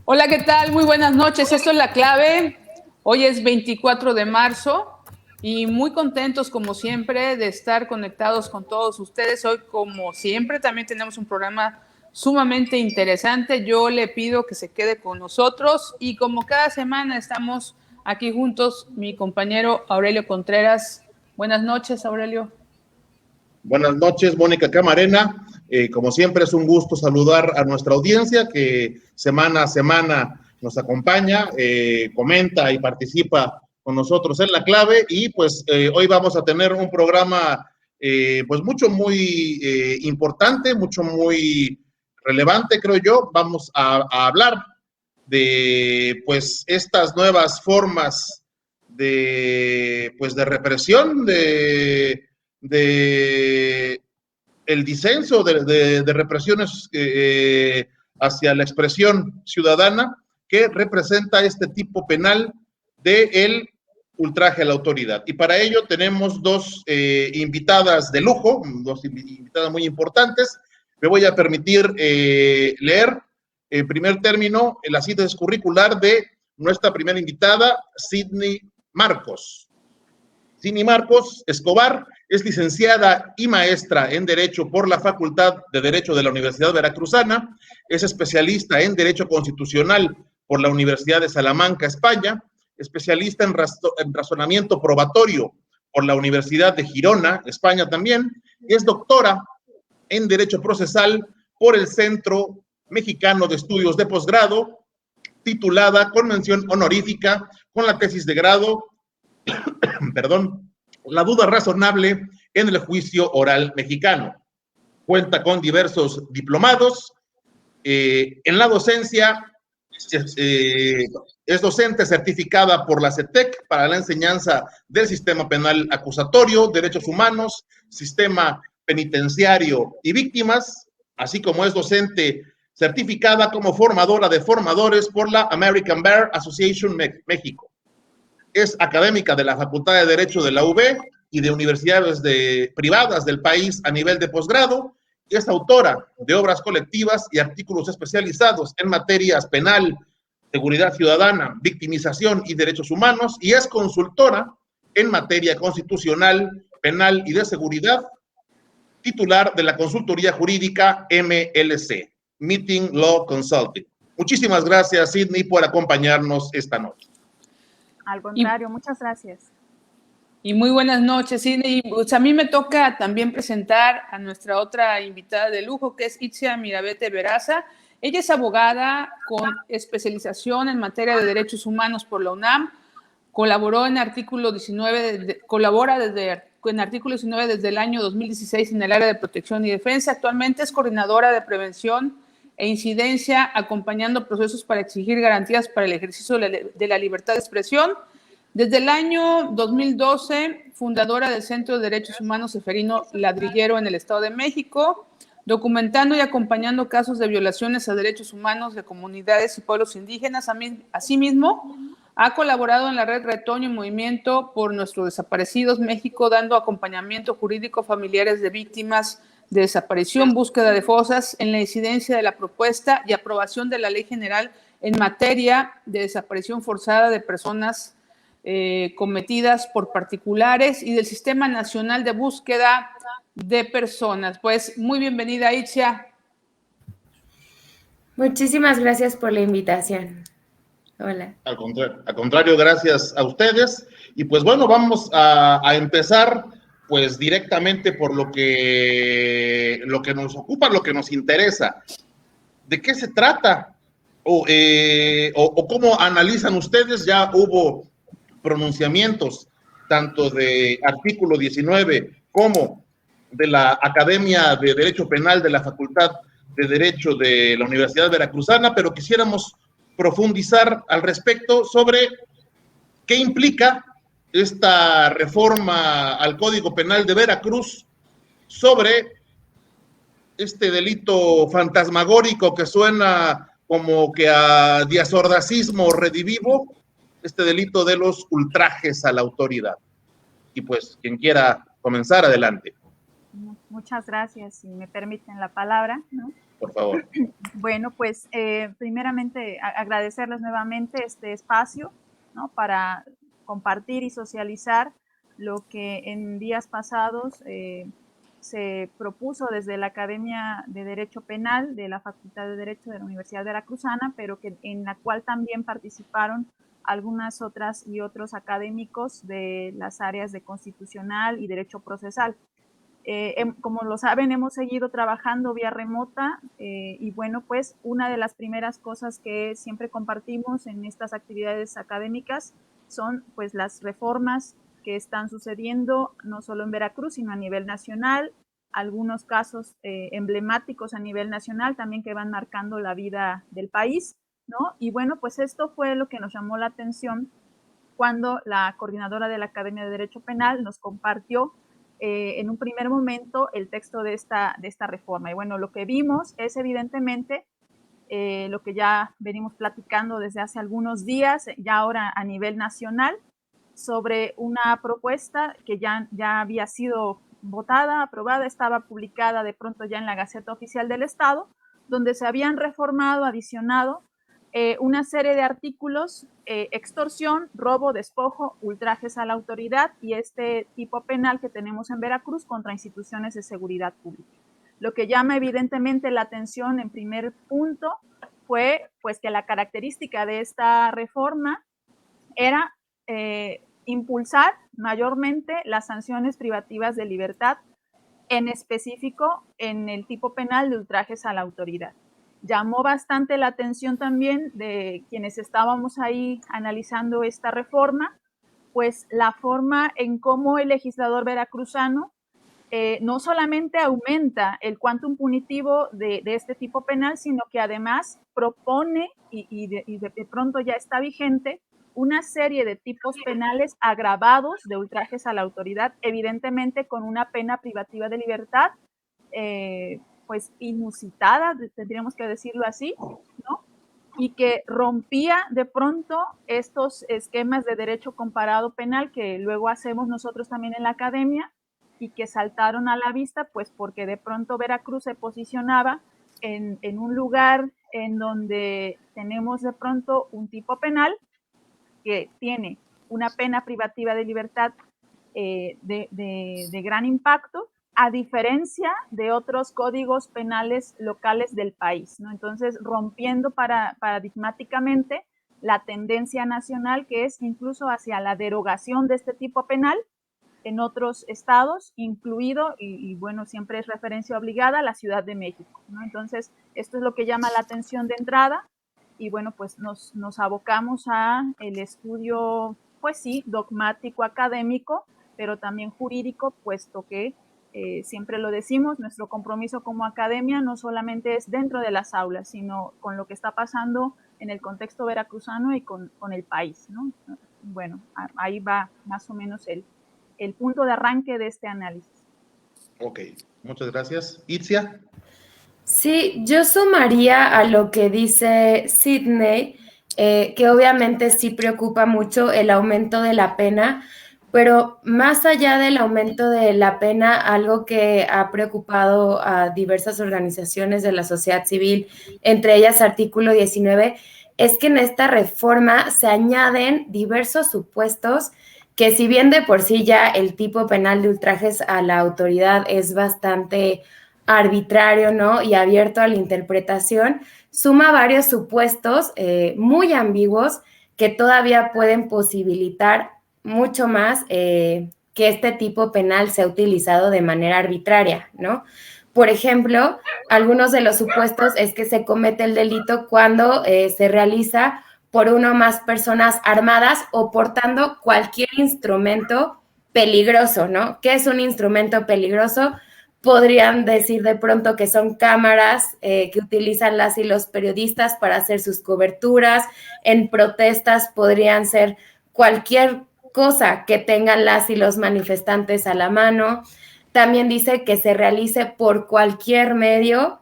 Hola, ¿qué tal? Muy buenas noches. Esto es La Clave. Hoy es 24 de marzo y muy contentos, como siempre, de estar conectados con todos ustedes. Hoy, como siempre, también tenemos un programa sumamente interesante. Yo le pido que se quede con nosotros y como cada semana estamos aquí juntos, mi compañero Aurelio Contreras. Buenas noches, Aurelio. Buenas noches, Mónica Camarena. Como siempre, es un gusto saludar a nuestra audiencia que semana a semana nos acompaña, comenta y participa con nosotros en La Clave. Y pues hoy vamos a tener un programa pues muy importante, muy relevante, creo yo. Vamos a hablar de pues estas nuevas formas de represión, de el disenso de represiones hacia la expresión ciudadana que representa este tipo penal del ultraje a la autoridad. Y para ello tenemos dos invitadas de lujo, dos invitadas muy importantes. Me voy a permitir leer en primer término la síntesis curricular de nuestra primera invitada, Sidney Marcos. Sidney Marcos Escobar es licenciada y maestra en Derecho por la Facultad de Derecho de la Universidad Veracruzana, es especialista en Derecho Constitucional por la Universidad de Salamanca, España, especialista en razonamiento probatorio por la Universidad de Girona, España también, y es doctora en Derecho Procesal por el Centro Mexicano de Estudios de Posgrado, titulada con mención honorífica con la tesis de grado la duda razonable en el juicio oral mexicano. Cuenta con diversos diplomados. En la docencia, es docente certificada por la CETEC para la enseñanza del sistema penal acusatorio, derechos humanos, sistema penitenciario y víctimas, así como es docente certificada como formadora de formadores por la American Bar Association México. Es académica de la Facultad de Derecho de la UB y de universidades privadas del país a nivel de posgrado, y es autora de obras colectivas y artículos especializados en materias penal, seguridad ciudadana, victimización y derechos humanos, y es consultora en materia constitucional, penal y de seguridad, titular de la consultoría jurídica MLC, Meeting Law Consulting. Muchísimas gracias, Sidney, por acompañarnos esta noche. Al contrario, muchas gracias. Y muy buenas noches, Sidney. Pues a mí me toca también presentar a nuestra otra invitada de lujo, que es Itzia Mirabete Veraza. Ella es abogada con especialización en materia de derechos humanos por la UNAM. Colaboró en artículo 19, en artículo 19 desde el año 2016 en el área de protección y defensa. Actualmente es coordinadora de prevención e incidencia, acompañando procesos para exigir garantías para el ejercicio de la libertad de expresión. Desde el año 2012, fundadora del Centro de Derechos Humanos Seferino Ladrillero en el Estado de México, documentando y acompañando casos de violaciones a derechos humanos de comunidades y pueblos indígenas. Asimismo, ha colaborado en la red Retoño y Movimiento por Nuestros Desaparecidos México, dando acompañamiento jurídico a familiares de víctimas de desaparición, búsqueda de fosas, en la incidencia de la propuesta y aprobación de la Ley General en materia de desaparición forzada de personas cometidas por particulares y del Sistema Nacional de Búsqueda de Personas. Pues muy bienvenida, Itzia. Muchísimas gracias por la invitación. Hola. Al contrario, gracias a ustedes. Y pues bueno, vamos a empezar pues directamente por lo que nos ocupa, lo que nos interesa. ¿De qué se trata? O cómo analizan ustedes. Ya hubo pronunciamientos tanto de artículo 19 como de la Academia de Derecho Penal de la Facultad de Derecho de la Universidad Veracruzana, pero quisiéramos profundizar al respecto sobre qué implica esta reforma al Código Penal de Veracruz sobre este delito fantasmagórico que suena como que a diazordacismo redivivo, este delito de los ultrajes a la autoridad. Y pues, quien quiera comenzar, adelante. Muchas gracias, si me permiten la palabra, ¿no? Por favor. Bueno, pues primeramente agradecerles nuevamente este espacio, ¿no? Para compartir y socializar lo que en días pasados se propuso desde la Academia de Derecho Penal de la Facultad de Derecho de la Universidad Veracruzana, pero que, en la cual también participaron algunas otras y otros académicos de las áreas de constitucional y derecho procesal. Como lo saben, hemos seguido trabajando vía remota y bueno, pues una de las primeras cosas que siempre compartimos en estas actividades académicas son pues las reformas que están sucediendo no solo en Veracruz, sino a nivel nacional, algunos casos emblemáticos a nivel nacional también que van marcando la vida del país, ¿no? Y bueno, pues esto fue lo que nos llamó la atención cuando la coordinadora de la Academia de Derecho Penal nos compartió en un primer momento el texto de esta reforma. Y bueno, lo que vimos es evidentemente lo que ya venimos platicando desde hace algunos días, ya ahora a nivel nacional, sobre una propuesta que ya había sido votada, aprobada, estaba publicada de pronto ya en la Gaceta Oficial del Estado, donde se habían reformado, adicionado una serie de artículos, extorsión, robo, despojo, ultrajes a la autoridad y este tipo penal que tenemos en Veracruz contra instituciones de seguridad pública. Lo que llama evidentemente la atención en primer punto fue pues que la característica de esta reforma era impulsar mayormente las sanciones privativas de libertad, en específico en el tipo penal de ultrajes a la autoridad. Llamó bastante la atención también de quienes estábamos ahí analizando esta reforma, pues la forma en cómo el legislador veracruzano no solamente aumenta el quantum punitivo de este tipo penal, sino que además propone, y de pronto ya está vigente, una serie de tipos penales agravados de ultrajes a la autoridad, evidentemente con una pena privativa de libertad, pues inusitada, tendríamos que decirlo así, ¿no? Y que rompía de pronto estos esquemas de derecho comparado penal que luego hacemos nosotros también en la academia y que saltaron a la vista, pues porque de pronto Veracruz se posicionaba en un lugar en donde tenemos de pronto un tipo penal que tiene una pena privativa de libertad de gran impacto, a diferencia de otros códigos penales locales del país, ¿no? Entonces, rompiendo paradigmáticamente la tendencia nacional que es incluso hacia la derogación de este tipo penal en otros estados, incluido, y bueno, siempre es referencia obligada, la Ciudad de México, ¿no? Entonces, esto es lo que llama la atención de entrada, y bueno, pues nos abocamos a el estudio, pues sí, dogmático, académico, pero también jurídico, puesto que siempre lo decimos, nuestro compromiso como academia no solamente es dentro de las aulas, sino con lo que está pasando en el contexto veracruzano y con el país, ¿no? Bueno, ahí va más o menos el punto de arranque de este análisis. Ok, muchas gracias. Itzia. Sí, yo sumaría a lo que dice Sidney, que obviamente sí preocupa mucho el aumento de la pena, pero más allá del aumento de la pena, algo que ha preocupado a diversas organizaciones de la sociedad civil, entre ellas Artículo 19, es que en esta reforma se añaden diversos supuestos que, si bien de por sí ya el tipo penal de ultrajes a la autoridad es bastante arbitrario, ¿no? Y abierto a la interpretación, suma varios supuestos muy ambiguos que todavía pueden posibilitar mucho más que este tipo penal sea utilizado de manera arbitraria, ¿no? Por ejemplo, algunos de los supuestos es que se comete el delito cuando se realiza por una o más personas armadas o portando cualquier instrumento peligroso, ¿no? ¿Qué es un instrumento peligroso? Podrían decir de pronto que son cámaras que utilizan las y los periodistas para hacer sus coberturas. En protestas podrían ser cualquier cosa que tengan las y los manifestantes a la mano. También dice que se realice por cualquier medio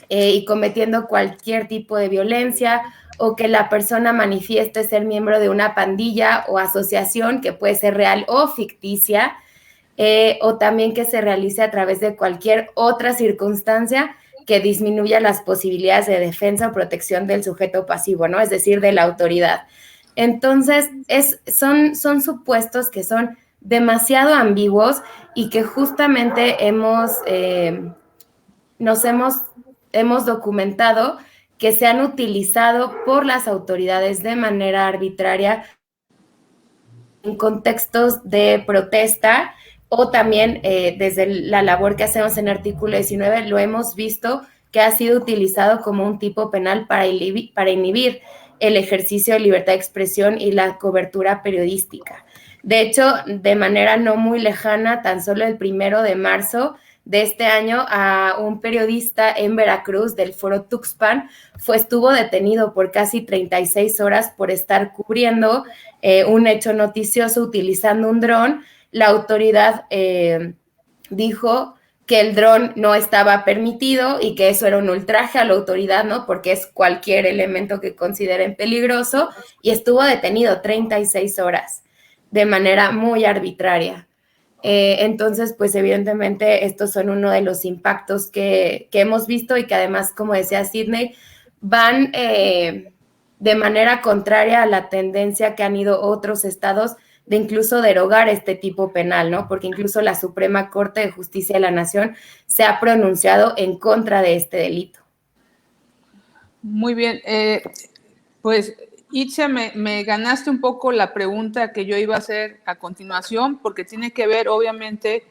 y cometiendo cualquier tipo de violencia, o que la persona manifieste ser miembro de una pandilla o asociación que puede ser real o ficticia. o también que se realice a través de cualquier otra circunstancia que disminuya las posibilidades de defensa o protección del sujeto pasivo, ¿no? Es decir, de la autoridad. Entonces, son supuestos que son demasiado ambiguos y que justamente hemos documentado que se han utilizado por las autoridades de manera arbitraria en contextos de protesta, o también desde la labor que hacemos en artículo 19 lo hemos visto que ha sido utilizado como un tipo penal para inhibir el ejercicio de libertad de expresión y la cobertura periodística. De hecho, de manera no muy lejana, tan solo el 1 de marzo de este año, a un periodista en Veracruz del Foro Tuxpan estuvo detenido por casi 36 horas por estar cubriendo un hecho noticioso utilizando un dron. La autoridad dijo que el dron no estaba permitido y que eso era un ultraje a la autoridad, ¿no? Porque es cualquier elemento que consideren peligroso, y estuvo detenido 36 horas de manera muy arbitraria. Entonces, pues evidentemente estos son uno de los impactos que hemos visto y que además, como decía Sidney, van de manera contraria a la tendencia que han ido otros estados de incluso derogar este tipo penal, ¿no? Porque incluso la Suprema Corte de Justicia de la Nación se ha pronunciado en contra de este delito. Muy bien, pues Itzia, me ganaste un poco la pregunta que yo iba a hacer a continuación, porque tiene que ver obviamente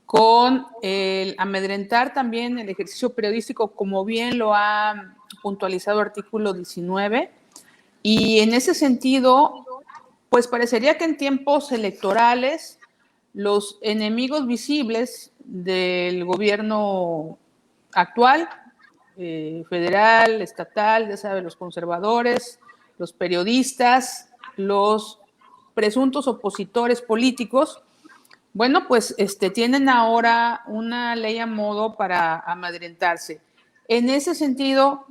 con el amedrentar también el ejercicio periodístico, como bien lo ha puntualizado artículo 19, y en ese sentido, pues parecería que en tiempos electorales los enemigos visibles del gobierno actual, federal, estatal, ya saben, los conservadores, los periodistas, los presuntos opositores políticos, bueno, pues tienen ahora una ley a modo para amedrentarse. En ese sentido,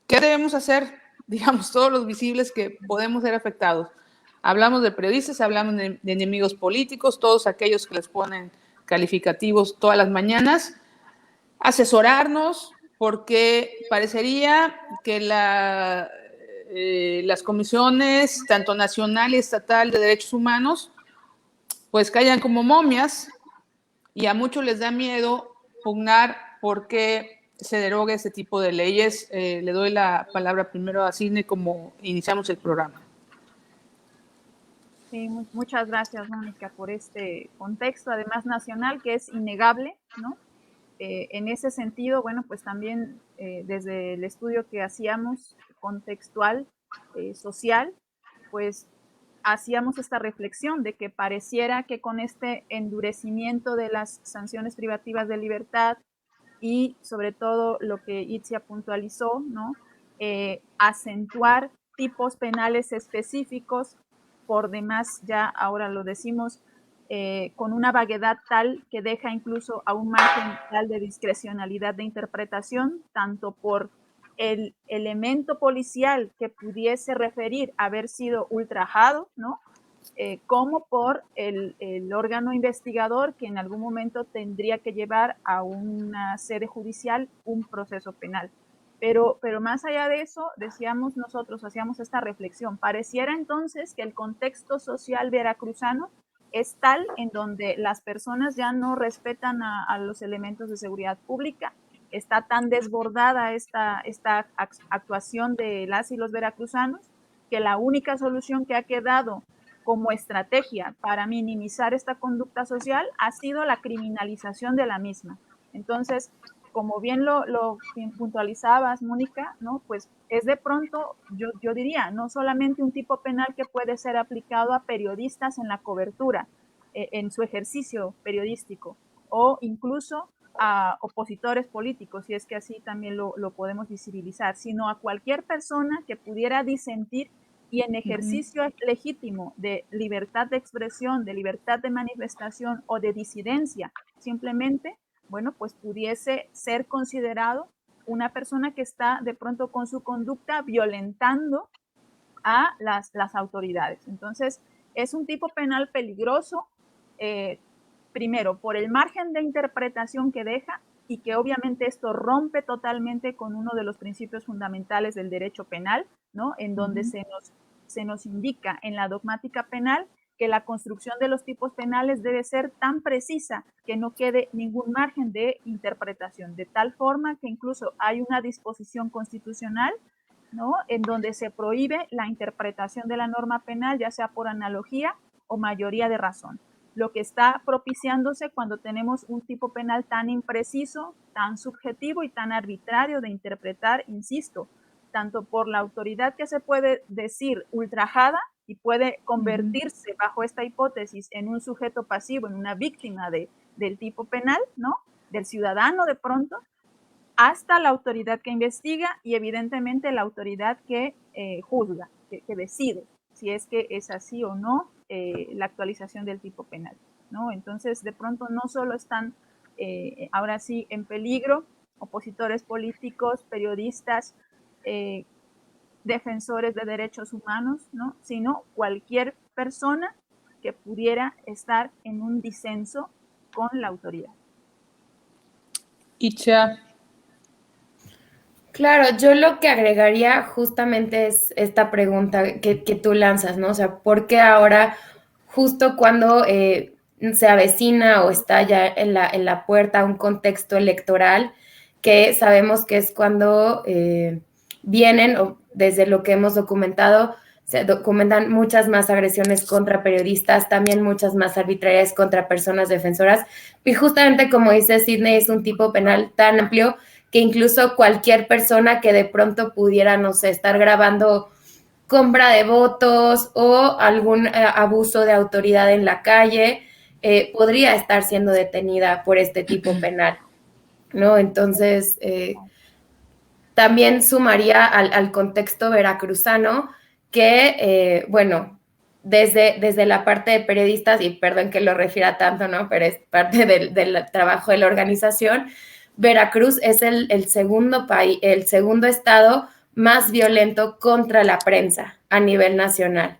¿qué debemos hacer? Digamos, todos los visibles que podemos ser afectados. Hablamos de periodistas, hablamos de enemigos políticos, todos aquellos que les ponen calificativos todas las mañanas. Asesorarnos, porque parecería que las comisiones, tanto nacional y estatal de derechos humanos, pues callan como momias, y a muchos les da miedo pugnar porque se derogue este tipo de leyes. Le doy la palabra primero a Sidney como iniciamos el programa. Sí, muchas gracias, Mónica, por este contexto, además nacional, que es innegable, ¿no? En ese sentido, bueno, pues también desde el estudio que hacíamos contextual, social, pues hacíamos esta reflexión de que pareciera que con este endurecimiento de las sanciones privativas de libertad y sobre todo lo que Itzia puntualizó, ¿no? Acentuar tipos penales específicos, por demás ya ahora lo decimos, con una vaguedad tal que deja incluso a un margen tal de discrecionalidad de interpretación, tanto por el elemento policial que pudiese referir a haber sido ultrajado, ¿no? Como por el órgano investigador que en algún momento tendría que llevar a una sede judicial un proceso penal. Pero más allá de eso, decíamos nosotros, hacíamos esta reflexión, pareciera entonces que el contexto social veracruzano es tal en donde las personas ya no respetan a los elementos de seguridad pública, está tan desbordada esta actuación de las y los veracruzanos, que la única solución que ha quedado como estrategia para minimizar esta conducta social ha sido la criminalización de la misma. Entonces, como bien lo puntualizabas, Mónica, ¿no? Pues es de pronto, yo diría, no solamente un tipo penal que puede ser aplicado a periodistas en la cobertura, en su ejercicio periodístico, o incluso a opositores políticos, si es que así también lo podemos visibilizar, sino a cualquier persona que pudiera disentir y en ejercicio legítimo de libertad de expresión, de libertad de manifestación o de disidencia, simplemente, bueno, pues pudiese ser considerado una persona que está de pronto con su conducta violentando a las autoridades. Entonces, es un tipo penal peligroso, primero, por el margen de interpretación que deja y que obviamente esto rompe totalmente con uno de los principios fundamentales del derecho penal, ¿no? En donde se nos indica en la dogmática penal que la construcción de los tipos penales debe ser tan precisa que no quede ningún margen de interpretación, de tal forma que incluso hay una disposición constitucional, ¿no? En donde se prohíbe la interpretación de la norma penal, ya sea por analogía o mayoría de razón, lo que está propiciándose cuando tenemos un tipo penal tan impreciso, tan subjetivo y tan arbitrario de interpretar, insisto, tanto por la autoridad que se puede decir ultrajada y puede convertirse bajo esta hipótesis en un sujeto pasivo, en una víctima del tipo penal, ¿no? Del ciudadano de pronto, hasta la autoridad que investiga y evidentemente la autoridad que juzga, que decide si es que es así o no la actualización del tipo penal, ¿no? Entonces, de pronto no solo están ahora sí en peligro opositores políticos, periodistas, defensores de derechos humanos, ¿no? Sino cualquier persona que pudiera estar en un disenso con la autoridad. Itzia. Claro, yo lo que agregaría justamente es esta pregunta que tú lanzas, ¿no? O sea, ¿por qué ahora, justo cuando se avecina o está ya en la puerta un contexto electoral, que sabemos que es cuando vienen, o desde lo que hemos documentado, se documentan muchas más agresiones contra periodistas, también muchas más arbitrariedades contra personas defensoras, y justamente como dice Sidney, es un tipo penal tan amplio que incluso cualquier persona que de pronto pudiera, no sé, estar grabando compra de votos o algún abuso de autoridad en la calle, podría estar siendo detenida por este tipo penal, ¿no? Entonces, también sumaría al contexto veracruzano que, bueno, desde la parte de periodistas, y perdón que lo refiera tanto, ¿no? Pero es parte del trabajo de la organización, Veracruz es el segundo país, el segundo estado más violento contra la prensa a nivel nacional.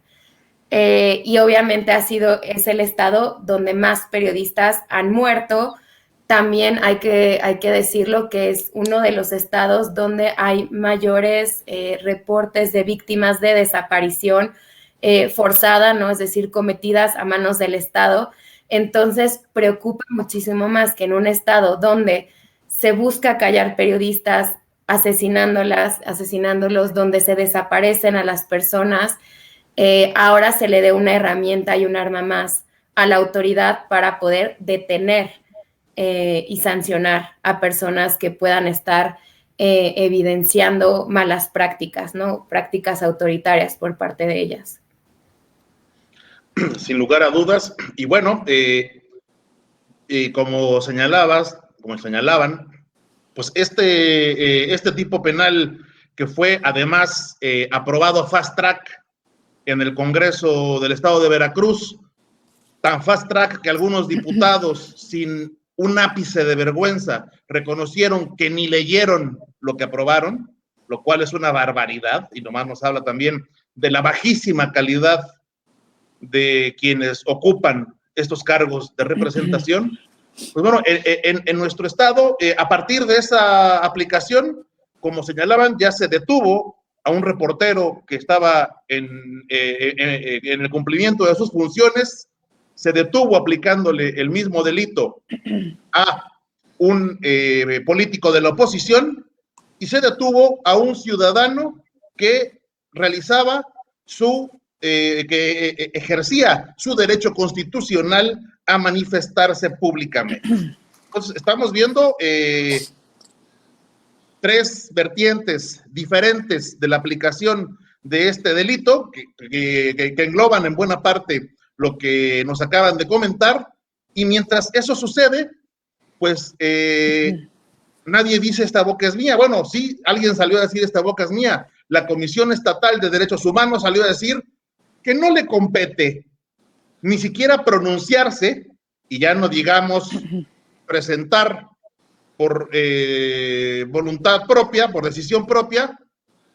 Y obviamente es el estado donde más periodistas han muerto. También hay que decirlo que es uno de los estados donde hay mayores reportes de víctimas de desaparición forzada, ¿no? Es decir, cometidas a manos del Estado. Entonces, preocupa muchísimo más que en un estado donde se busca callar periodistas, asesinándolos, donde se desaparecen a las personas, ahora se le dé una herramienta y un arma más a la autoridad para poder detener y sancionar a personas que puedan estar evidenciando malas prácticas, ¿no? Prácticas autoritarias por parte de ellas. Sin lugar a dudas. Y bueno, como señalaban, pues este tipo penal que fue además aprobado fast track en el Congreso del Estado de Veracruz, tan fast track que algunos diputados sin un ápice de vergüenza reconocieron que ni leyeron lo que aprobaron, lo cual es una barbaridad y nomás nos habla también de la bajísima calidad de quienes ocupan estos cargos de representación. Pues bueno, en nuestro estado, a partir de esa aplicación, como señalaban, ya se detuvo a un reportero que estaba en el cumplimiento de sus funciones, se detuvo aplicándole el mismo delito a un político de la oposición y se detuvo a un ciudadano que realizaba que ejercía su derecho constitucional a manifestarse públicamente. Entonces, estamos viendo tres vertientes diferentes de la aplicación de este delito que engloban en buena parte lo que nos acaban de comentar, y mientras eso sucede, pues nadie dice esta boca es mía. Bueno, sí, alguien salió a decir esta boca es mía. La Comisión Estatal de Derechos Humanos salió a decir que no le compete ni siquiera pronunciarse, y ya no digamos presentar por voluntad propia, por decisión propia,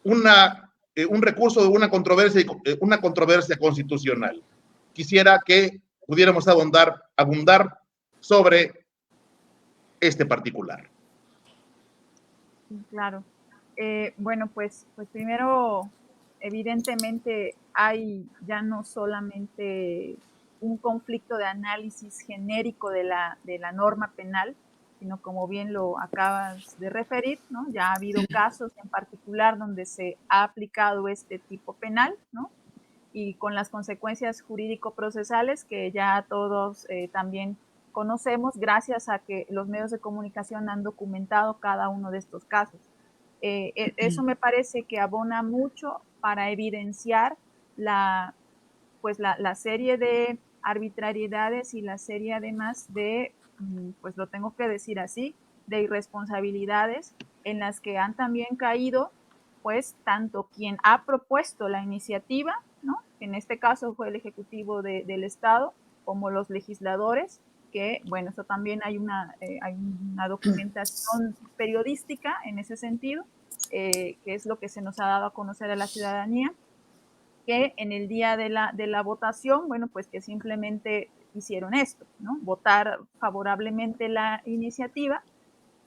un recurso de una controversia constitucional. Quisiera que pudiéramos abundar sobre este particular. Claro. Bueno, pues primero, evidentemente hay ya no solamente un conflicto de análisis genérico de la norma penal, sino como bien lo acabas de referir, ¿no? Ya ha habido casos en particular donde se ha aplicado este tipo penal, ¿no? Y con las consecuencias jurídico-procesales que ya todos también conocemos gracias a que los medios de comunicación han documentado cada uno de estos casos. Eso me parece que abona mucho para evidenciar la serie de arbitrariedades y la serie además de, pues lo tengo que decir así, de irresponsabilidades en las que han también caído, pues tanto quien ha propuesto la iniciativa, ¿no? Que en este caso fue el Ejecutivo del Estado, como los legisladores, que, bueno, eso también hay una documentación periodística en ese sentido, que es lo que se nos ha dado a conocer a la ciudadanía, que en el día de la votación, bueno, pues que simplemente hicieron esto, ¿no? Votar favorablemente la iniciativa.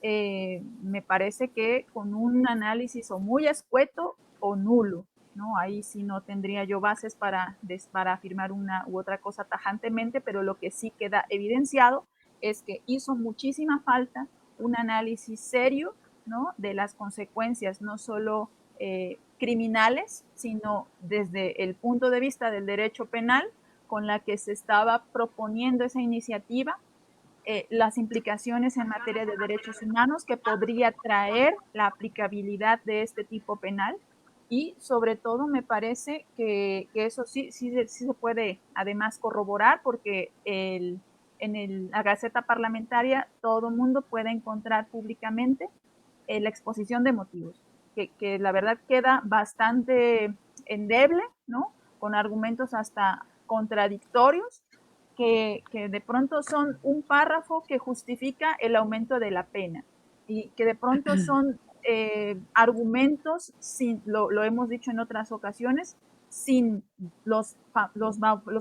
Me parece que con un análisis o muy escueto o nulo, ¿no? Ahí sí no tendría yo bases para afirmar una u otra cosa tajantemente, pero lo que sí queda evidenciado es que hizo muchísima falta un análisis serio, ¿no? De las consecuencias, no solo criminales, sino desde el punto de vista del derecho penal con la que se estaba proponiendo esa iniciativa, las implicaciones en materia de derechos humanos que podría traer la aplicabilidad de este tipo penal, y sobre todo me parece que eso sí se puede además corroborar, porque en la Gaceta Parlamentaria todo el mundo puede encontrar públicamente la exposición de motivos, que la verdad queda bastante endeble, ¿no? Con argumentos hasta contradictorios, que de pronto son un párrafo que justifica el aumento de la pena, y que de pronto son argumentos, sin, lo hemos dicho en otras ocasiones, sin los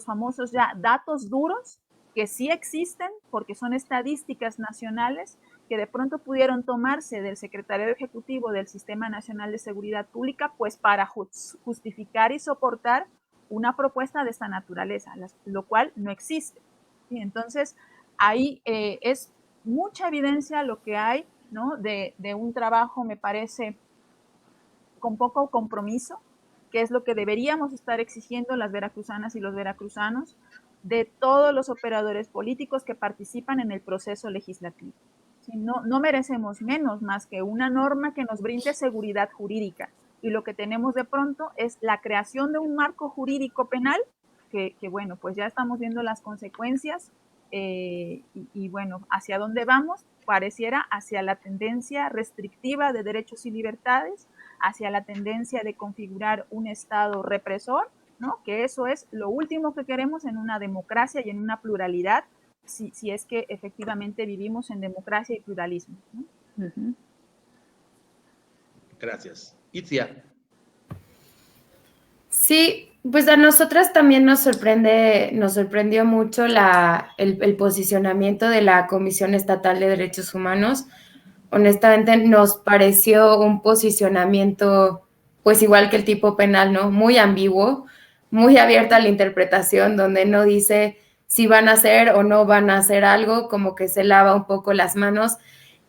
famosos ya datos duros, que sí existen porque son estadísticas nacionales que de pronto pudieron tomarse del Secretariado Ejecutivo del Sistema Nacional de Seguridad Pública, pues para justificar y soportar una propuesta de esta naturaleza, lo cual no existe. ¿Sí? Entonces, ahí es mucha evidencia lo que hay, ¿no? de un trabajo, me parece, con poco compromiso, que es lo que deberíamos estar exigiendo las veracruzanas y los veracruzanos de todos los operadores políticos que participan en el proceso legislativo. ¿Sí? No merecemos menos más que una norma que nos brinde seguridad jurídica, y lo que tenemos de pronto es la creación de un marco jurídico penal que bueno, pues ya estamos viendo las consecuencias, y bueno, ¿hacia dónde vamos? Pareciera hacia la tendencia restrictiva de derechos y libertades, hacia la tendencia de configurar un Estado represor, ¿no? Que eso es lo último que queremos en una democracia y en una pluralidad, si es que efectivamente vivimos en democracia y pluralismo, ¿no? Uh-huh. Gracias. Itzia. Sí, pues a nosotras también nos sorprendió mucho el posicionamiento de la Comisión Estatal de Derechos Humanos. Honestamente, nos pareció un posicionamiento, pues igual que el tipo penal, ¿no? Muy ambiguo, muy abierta a la interpretación, donde no dice si van a hacer o no van a hacer algo, como que se lava un poco las manos.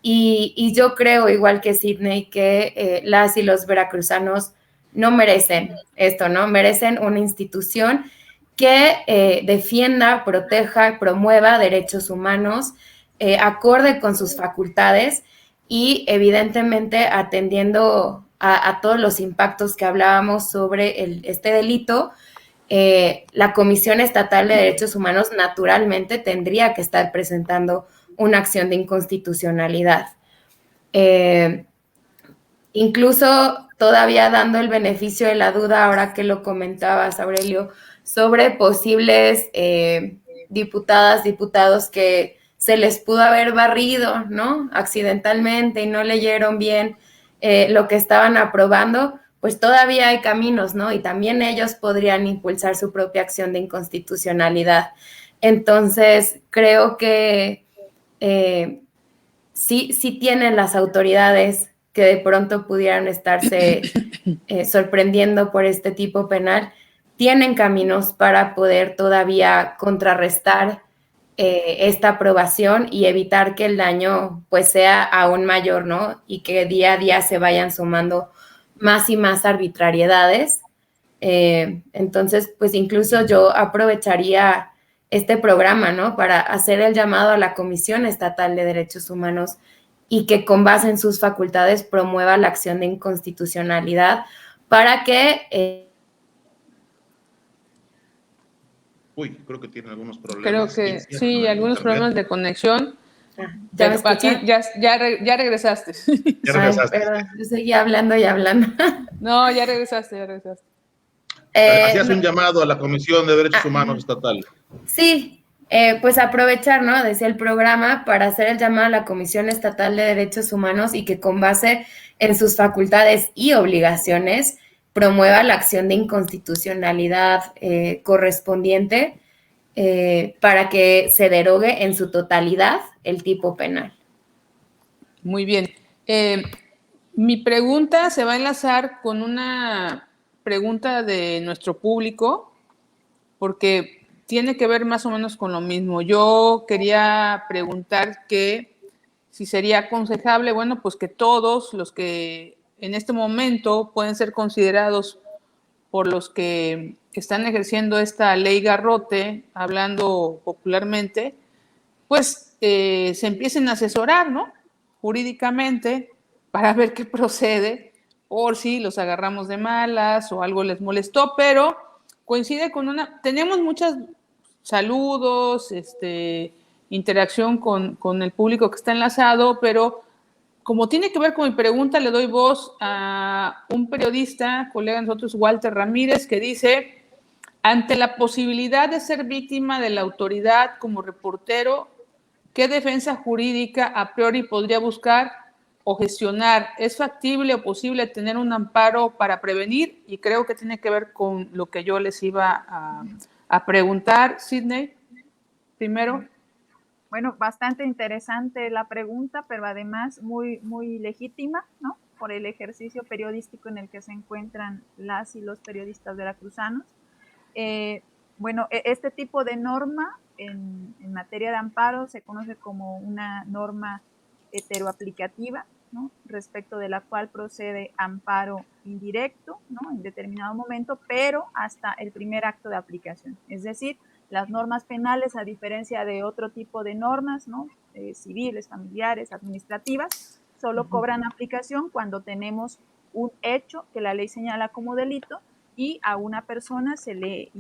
Y yo creo, igual que Sidney, que las y los veracruzanos no merecen esto, ¿no? Merecen una institución que defienda, proteja, promueva derechos humanos, acorde con sus facultades y evidentemente atendiendo a todos los impactos que hablábamos sobre este delito. La Comisión Estatal de Derechos Humanos naturalmente tendría que estar presentando una acción de inconstitucionalidad. Incluso todavía dando el beneficio de la duda, ahora que lo comentabas, Aurelio, sobre posibles diputadas, diputados que se les pudo haber barrido, ¿no? Accidentalmente y no leyeron bien lo que estaban aprobando, pues todavía hay caminos, ¿no? Y también ellos podrían impulsar su propia acción de inconstitucionalidad. Entonces, creo que sí tienen las autoridades que de pronto pudieran estarse sorprendiendo por este tipo penal, tienen caminos para poder todavía contrarrestar esta aprobación y evitar que el daño pues sea aún mayor, ¿no? Y que día a día se vayan sumando más y más arbitrariedades. Entonces, pues incluso yo aprovecharía este programa, ¿no? Para hacer el llamado a la Comisión Estatal de Derechos Humanos y que con base en sus facultades promueva la acción de inconstitucionalidad para que... Creo que tiene algunos Creo problemas. que sí, algunos problemas de conexión. ¿Ya me Aquí escuchan? ya regresaste. Ya regresaste. Ay, perdón, yo seguía hablando y hablando. No, ya regresaste. Hacías un llamado a la Comisión de Derechos Humanos Estatal. Sí, pues aprovechar, ¿no? Decía el programa para hacer el llamado a la Comisión Estatal de Derechos Humanos y que con base en sus facultades y obligaciones promueva la acción de inconstitucionalidad correspondiente para que se derogue en su totalidad el tipo penal. Muy bien. Mi pregunta se va a enlazar con una pregunta de nuestro público, porque tiene que ver más o menos con lo mismo. Yo quería preguntar que si sería aconsejable, bueno, pues que todos los que en este momento pueden ser considerados por los que están ejerciendo esta ley garrote, hablando popularmente, pues se empiecen a asesorar, ¿no? Jurídicamente, para ver qué procede, por si los agarramos de malas o algo les molestó, pero coincide con tenemos muchos saludos, interacción con el público que está enlazado, pero como tiene que ver con mi pregunta, le doy voz a un periodista, colega de nosotros, Walter Ramírez, que dice: ante la posibilidad de ser víctima de la autoridad como reportero, ¿qué defensa jurídica a priori podría buscar o gestionar? ¿Es factible o posible tener un amparo para prevenir? Y creo que tiene que ver con lo que yo les iba a preguntar. Sidney, primero. Bueno, bastante interesante la pregunta, pero además muy, muy legítima, ¿no? Por el ejercicio periodístico en el que se encuentran las y los periodistas veracruzanos. Bueno, este tipo de norma en materia de amparo se conoce como una norma heteroaplicativa, ¿no? Respecto de la cual procede amparo indirecto, ¿no? En determinado momento, pero hasta el primer acto de aplicación. Es decir, las normas penales, a diferencia de otro tipo de normas, ¿no? Civiles, familiares, administrativas, solo cobran aplicación cuando tenemos un hecho que la ley señala como delito y a una persona se le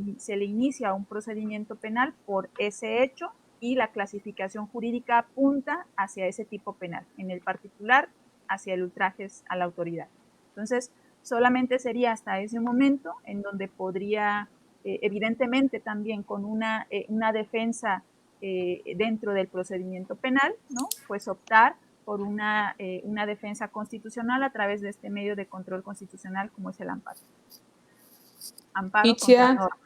inicia un procedimiento penal por ese hecho y la clasificación jurídica apunta hacia ese tipo penal, en el particular hacia el ultrajes a la autoridad. Entonces, solamente sería hasta ese momento en donde podría, evidentemente también con una defensa dentro del procedimiento penal, ¿no? Pues optar por una defensa constitucional a través de este medio de control constitucional como es el amparo. Amparo contra norma.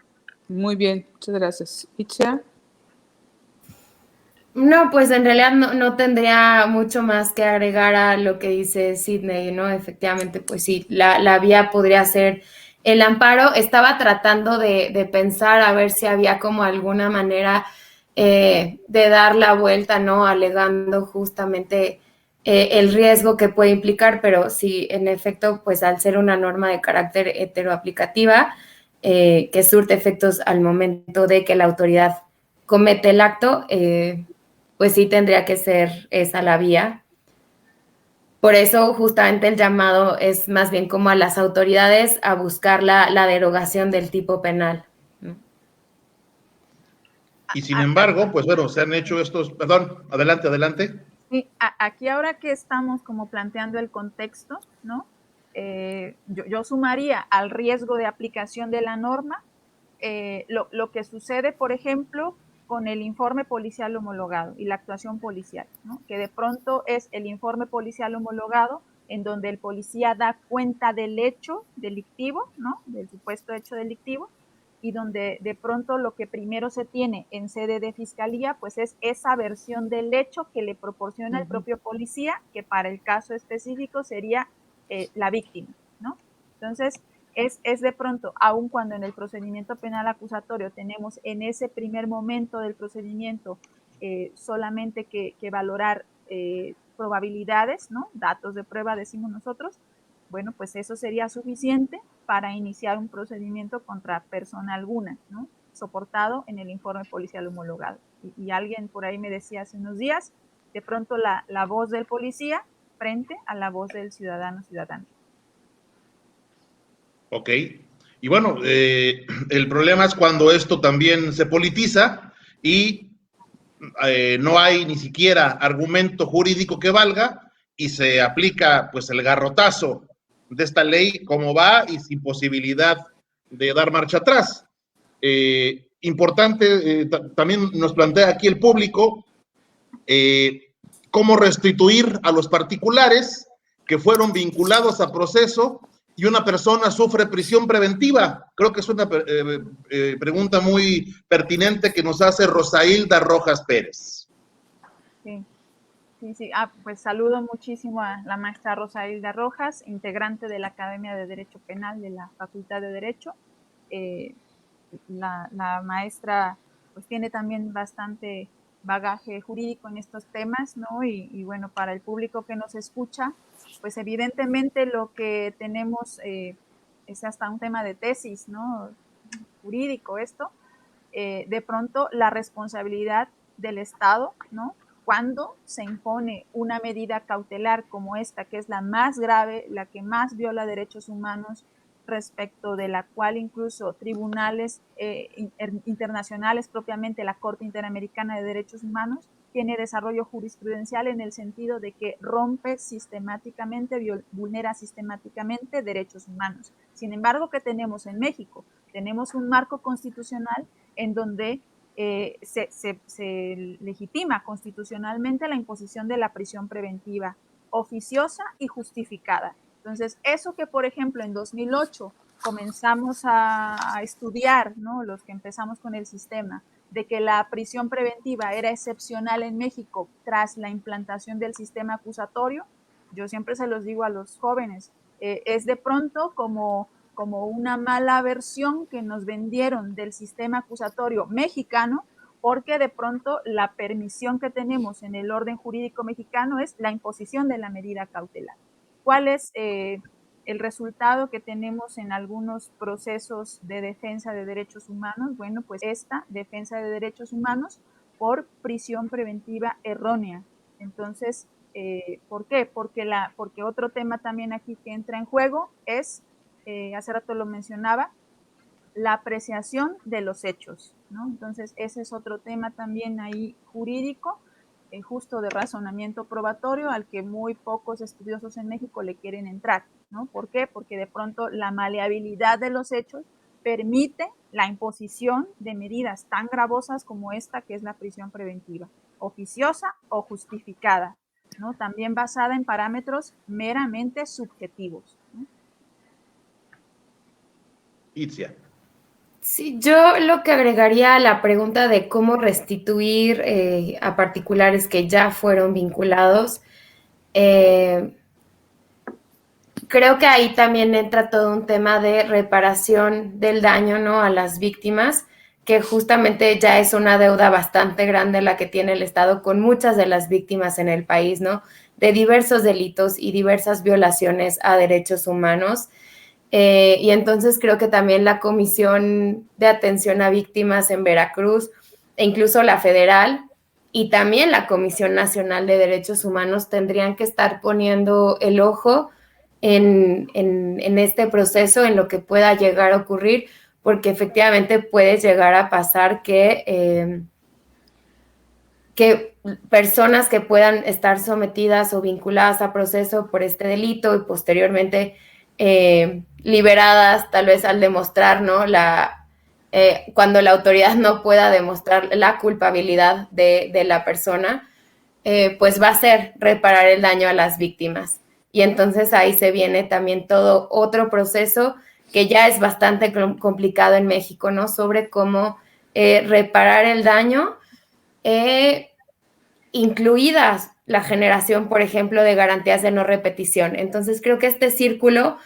Muy bien, muchas gracias. Itzia. No, pues en realidad no tendría mucho más que agregar a lo que dice Sidney, ¿no? Efectivamente, pues sí, la vía podría ser el amparo. Estaba tratando de pensar a ver si había como alguna manera de dar la vuelta, ¿no? Alegando justamente el riesgo que puede implicar, pero sí, en efecto, pues al ser una norma de carácter heteroaplicativa, que surte efectos al momento de que la autoridad comete el acto, pues sí tendría que ser esa la vía. Por eso justamente el llamado es más bien como a las autoridades a buscar la derogación del tipo penal, ¿no? Y sin embargo, pues bueno, se han hecho estos, perdón, adelante. Sí, aquí ahora que estamos como planteando el contexto, ¿no? Yo sumaría al riesgo de aplicación de la norma lo que sucede, por ejemplo, con el informe policial homologado y la actuación policial, ¿no? Que de pronto es el informe policial homologado en donde el policía da cuenta del hecho delictivo, ¿no? Del supuesto hecho delictivo, y donde de pronto lo que primero se tiene en sede de fiscalía, pues es esa versión del hecho que le proporciona el propio policía, que para el caso específico sería la víctima, ¿no? Entonces, es de pronto, aun cuando en el procedimiento penal acusatorio tenemos en ese primer momento del procedimiento solamente que valorar probabilidades, ¿no? Datos de prueba, decimos nosotros, bueno, pues eso sería suficiente para iniciar un procedimiento contra persona alguna, ¿no? Soportado en el informe policial homologado. Y alguien por ahí me decía hace unos días, de pronto la voz del policía frente a la voz del ciudadano. Ok. Y bueno, el problema es cuando esto también se politiza y no hay ni siquiera argumento jurídico que valga y se aplica pues el garrotazo de esta ley como va y sin posibilidad de dar marcha atrás. Importante, también nos plantea aquí el público cómo restituir a los particulares que fueron vinculados a proceso y una persona sufre prisión preventiva. Creo que es una pregunta muy pertinente que nos hace Rosailda Rojas Pérez. Sí. Pues saludo muchísimo a la maestra Rosailda Rojas, integrante de la Academia de Derecho Penal de la Facultad de Derecho. La maestra pues tiene también bastante bagaje jurídico en estos temas, ¿no? Y bueno, para el público que nos escucha, pues evidentemente lo que tenemos es hasta un tema de tesis, ¿no? Jurídico esto, de pronto la responsabilidad del Estado, ¿no? Cuando se impone una medida cautelar como esta, que es la más grave, la que más viola derechos humanos, respecto de la cual incluso tribunales internacionales, propiamente la Corte Interamericana de Derechos Humanos, tiene desarrollo jurisprudencial en el sentido de que rompe sistemáticamente, vulnera sistemáticamente derechos humanos. Sin embargo, ¿qué tenemos en México? Tenemos un marco constitucional en donde se legitima constitucionalmente la imposición de la prisión preventiva oficiosa y justificada. Entonces, eso que, por ejemplo, en 2008 comenzamos a estudiar, ¿no? Los que empezamos con el sistema, de que la prisión preventiva era excepcional en México tras la implantación del sistema acusatorio, yo siempre se los digo a los jóvenes, es de pronto como una mala versión que nos vendieron del sistema acusatorio mexicano, porque de pronto la permisión que tenemos en el orden jurídico mexicano es la imposición de la medida cautelar. ¿Cuál es el resultado que tenemos en algunos procesos de defensa de derechos humanos? Bueno, pues esta defensa de derechos humanos por prisión preventiva errónea. Entonces, ¿por qué? Porque otro tema también aquí que entra en juego es, hace rato lo mencionaba, la apreciación de los hechos, ¿no? Entonces, ese es otro tema también ahí jurídico, justo de razonamiento probatorio, al que muy pocos estudiosos en México le quieren entrar, ¿no? ¿Por qué? Porque de pronto la maleabilidad de los hechos permite la imposición de medidas tan gravosas como esta, que es la prisión preventiva, oficiosa o justificada, ¿no? También basada en parámetros meramente subjetivos, ¿no? Itzia. Sí, yo lo que agregaría a la pregunta de cómo restituir a particulares que ya fueron vinculados, creo que ahí también entra todo un tema de reparación del daño, ¿no? A las víctimas, que justamente ya es una deuda bastante grande la que tiene el Estado con muchas de las víctimas en el país, ¿no? De diversos delitos y diversas violaciones a derechos humanos. Y entonces creo que también la Comisión de Atención a Víctimas en Veracruz, e incluso la federal, y también la Comisión Nacional de Derechos Humanos tendrían que estar poniendo el ojo en este proceso, en lo que pueda llegar a ocurrir, porque efectivamente puede llegar a pasar que personas que puedan estar sometidas o vinculadas a proceso por este delito y posteriormente liberadas, tal vez al demostrar, ¿no? Cuando la autoridad no pueda demostrar la culpabilidad de la persona, pues va a ser reparar el daño a las víctimas. Y entonces ahí se viene también todo otro proceso que ya es bastante complicado en México, ¿no? Sobre cómo reparar el daño, incluidas la generación, por ejemplo, de garantías de no repetición. Entonces, creo que este círculo,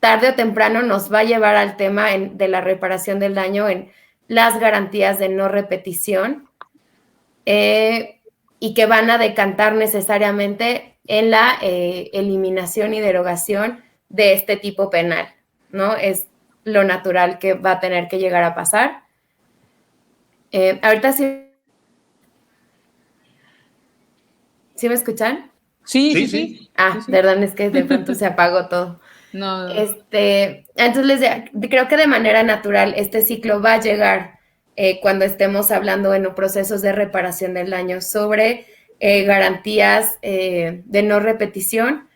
tarde o temprano, nos va a llevar al tema de la reparación del daño en las garantías de no repetición, y que van a decantar necesariamente en la eliminación y derogación de este tipo penal, ¿no? Es lo natural que va a tener que llegar a pasar. Ahorita sí. ¿Sí me escuchan? Sí. Ah, Sí. perdón, es que de pronto se apagó todo. No. Entonces, creo que de manera natural este ciclo va a llegar cuando estemos hablando en procesos de reparación del daño sobre garantías de no repetición,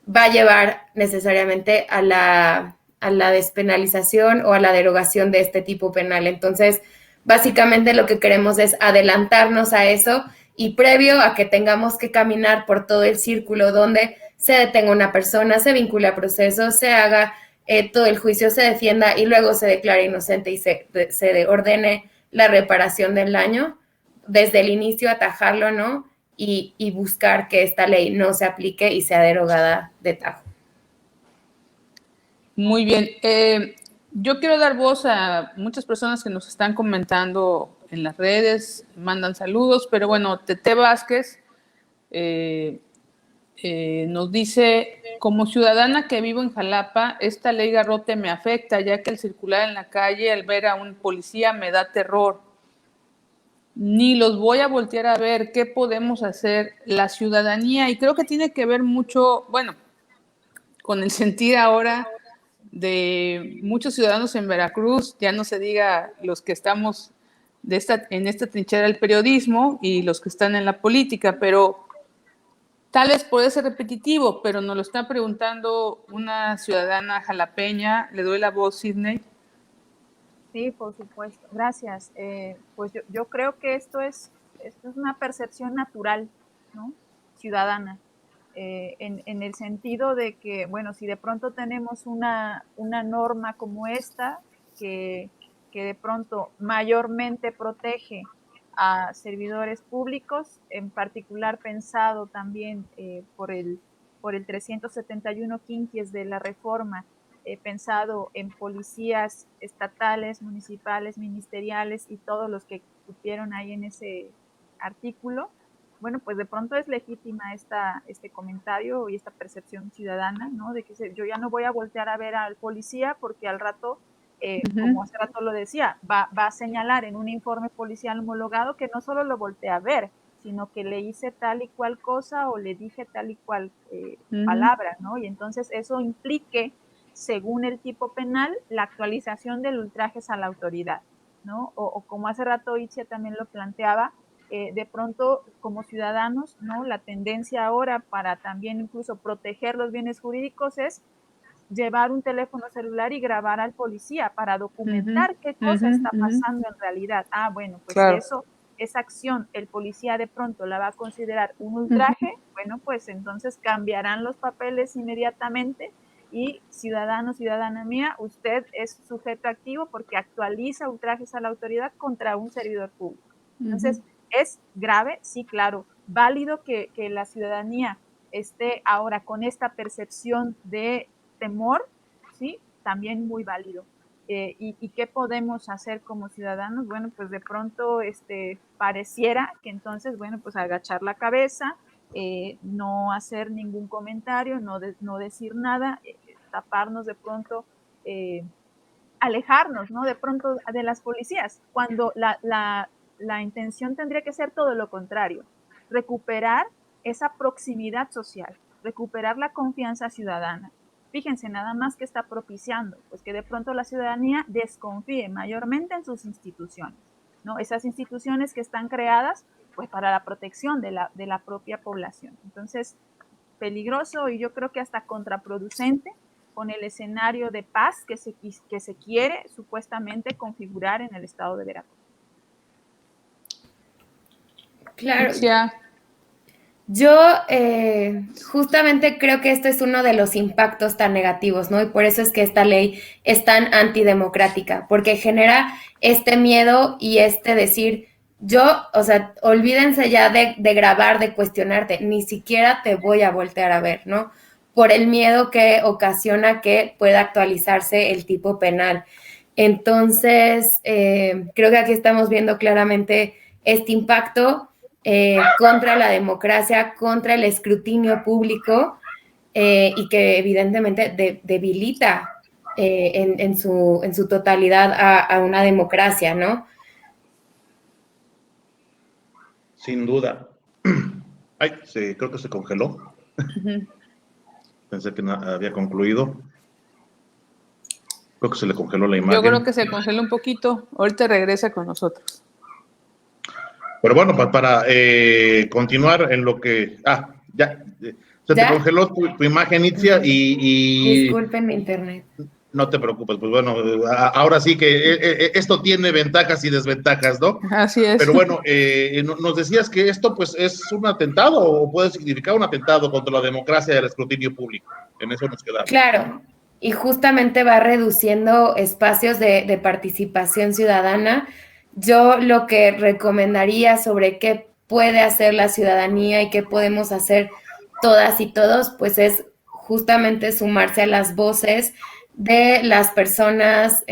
va a llevar necesariamente a la despenalización o a la derogación de este tipo penal. Entonces, básicamente lo que queremos es adelantarnos a eso, y previo a que tengamos que caminar por todo el círculo donde se detenga una persona, se vincula a procesos, se haga todo el juicio, se defienda y luego se declare inocente y se ordene la reparación del daño, desde el inicio atajarlo, ¿no? Y buscar que esta ley no se aplique y sea derogada de tajo. Muy bien. Yo quiero dar voz a muchas personas que nos están comentando en las redes, mandan saludos, pero bueno, Tete Vázquez nos dice: como ciudadana que vivo en Jalapa, esta ley garrote me afecta, ya que al circular en la calle, al ver a un policía, me da terror. Ni los voy a voltear a ver. ¿Qué podemos hacer la ciudadanía? Y creo que tiene que ver mucho, bueno, con el sentir ahora de muchos ciudadanos en Veracruz, ya no se diga los que estamos en esta trinchera del periodismo y los que están en la política, pero tal vez puede ser repetitivo, pero nos lo está preguntando una ciudadana jalapeña. Le doy la voz, Sidney. Sí, por supuesto. Gracias. Pues yo creo que esto es una percepción natural, ¿no? Ciudadana. En el sentido de que, bueno, si de pronto tenemos una norma como esta, que de pronto mayormente protege a servidores públicos, en particular pensado también por el 371 quinquies de la reforma, pensado en policías estatales, municipales, ministeriales y todos los que cupieron ahí en ese artículo. Bueno, pues de pronto es legítima este comentario y esta percepción ciudadana, ¿no? De que yo ya no voy a voltear a ver al policía porque al rato, como hace rato lo decía, va a señalar en un informe policial homologado que no solo lo volteé a ver, sino que le hice tal y cual cosa o le dije tal y cual palabra, ¿no? Y entonces eso implique, según el tipo penal, la actualización del ultrajes a la autoridad, ¿no? O como hace rato Itzia también lo planteaba, de pronto como ciudadanos, ¿no? La tendencia ahora para también incluso proteger los bienes jurídicos es llevar un teléfono celular y grabar al policía para documentar qué cosa está pasando en realidad. Ah, bueno, pues claro. si esa acción el policía de pronto la va a considerar un ultraje, bueno, pues entonces cambiarán los papeles inmediatamente y ciudadano, ciudadana mía, usted es sujeto activo porque actualiza ultrajes a la autoridad contra un servidor público. Entonces, ¿es grave? Sí, claro. Válido que la ciudadanía esté ahora con esta percepción de temor, ¿sí? También muy válido. ¿Y qué podemos hacer como ciudadanos? Bueno, pues de pronto pareciera que entonces, bueno, pues agachar la cabeza, no hacer ningún comentario, no decir nada, taparnos de pronto, alejarnos, ¿no? De pronto de las policías, cuando la intención tendría que ser todo lo contrario, recuperar esa proximidad social, recuperar la confianza ciudadana. Fíjense nada más que está propiciando, pues que de pronto la ciudadanía desconfíe mayormente en sus instituciones, ¿no? Esas instituciones que están creadas pues para la protección de la propia población. Entonces, peligroso y yo creo que hasta contraproducente con el escenario de paz que se quiere supuestamente configurar en el estado de Veracruz. Claro. Yo justamente creo que esto es uno de los impactos tan negativos, ¿no? Y por eso es que esta ley es tan antidemocrática, porque genera este miedo y este decir, yo, o sea, olvídense ya de grabar, de cuestionarte, ni siquiera te voy a voltear a ver, ¿no? Por el miedo que ocasiona que pueda actualizarse el tipo penal. Entonces, creo que aquí estamos viendo claramente este impacto contra la democracia, contra el escrutinio público y que evidentemente debilita en su totalidad a una democracia, ¿no? Sin duda. Ay, creo que se congeló. Pensé que había concluido. Creo que se le congeló la imagen. Yo creo que se congeló un poquito. Ahorita regresa con nosotros. Pero bueno, para continuar en lo que... ya. Se ¿Ya? te congeló tu imagen, Itzia, y... Disculpen mi internet. No te preocupes, pues bueno, ahora sí que esto tiene ventajas y desventajas, ¿no? Así es. Pero bueno, nos decías que esto pues es un atentado o puede significar un atentado contra la democracia y el escrutinio público. En eso nos quedamos. Claro, y justamente va reduciendo espacios de participación ciudadana. Yo lo que recomendaría sobre qué puede hacer la ciudadanía y qué podemos hacer todas y todos, pues es justamente sumarse a las voces de las personas,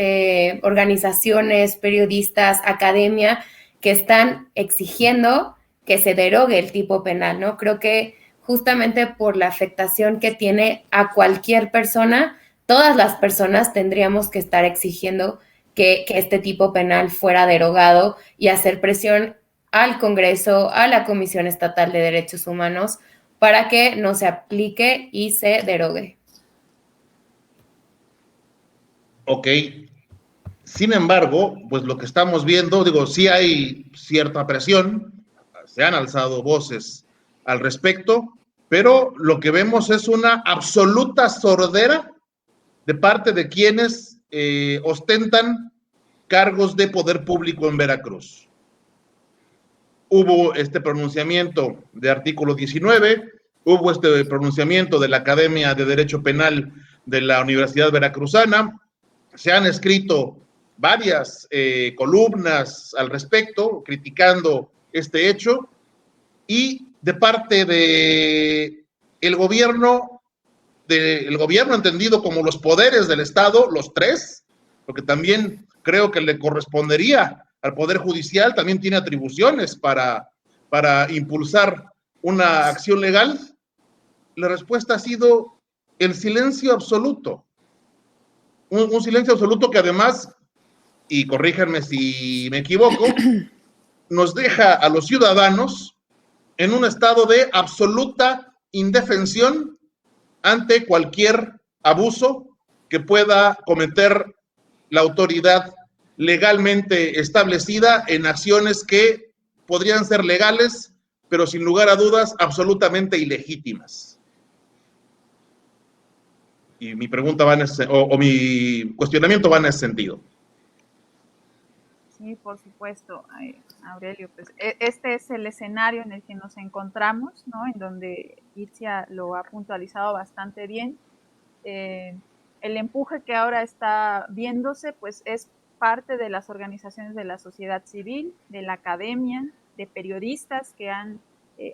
organizaciones, periodistas, academia, que están exigiendo que se derogue el tipo penal, ¿no? Creo que justamente por la afectación que tiene a cualquier persona, todas las personas tendríamos que estar exigiendo que este tipo penal fuera derogado y hacer presión al Congreso, a la Comisión Estatal de Derechos Humanos, para que no se aplique y se derogue. Ok. Sin embargo, pues lo que estamos viendo, digo, sí hay cierta presión, se han alzado voces al respecto, pero lo que vemos es una absoluta sordera de parte de quienes ostentan cargos de poder público en Veracruz. Hubo este pronunciamiento de artículo 19, hubo este pronunciamiento de la Academia de Derecho Penal de la Universidad Veracruzana, se han escrito varias columnas al respecto, criticando este hecho, y de parte de el gobierno entendido como los poderes del Estado, los tres, porque también creo que le correspondería al Poder Judicial, también tiene atribuciones para impulsar una acción legal. La respuesta ha sido el silencio absoluto. Un silencio absoluto que además, y corríjanme si me equivoco, nos deja a los ciudadanos en un estado de absoluta indefensión ante cualquier abuso que pueda cometer la autoridad legalmente establecida en acciones que podrían ser legales, pero sin lugar a dudas absolutamente ilegítimas. Y mi pregunta va en ese, o mi cuestionamiento va en ese sentido. Sí, por supuesto, Aurelio, pues este es el escenario en el que nos encontramos, ¿no? En donde Itzia lo ha puntualizado bastante bien. El empuje que ahora está viéndose, pues es parte de las organizaciones de la sociedad civil, de la academia, de periodistas que han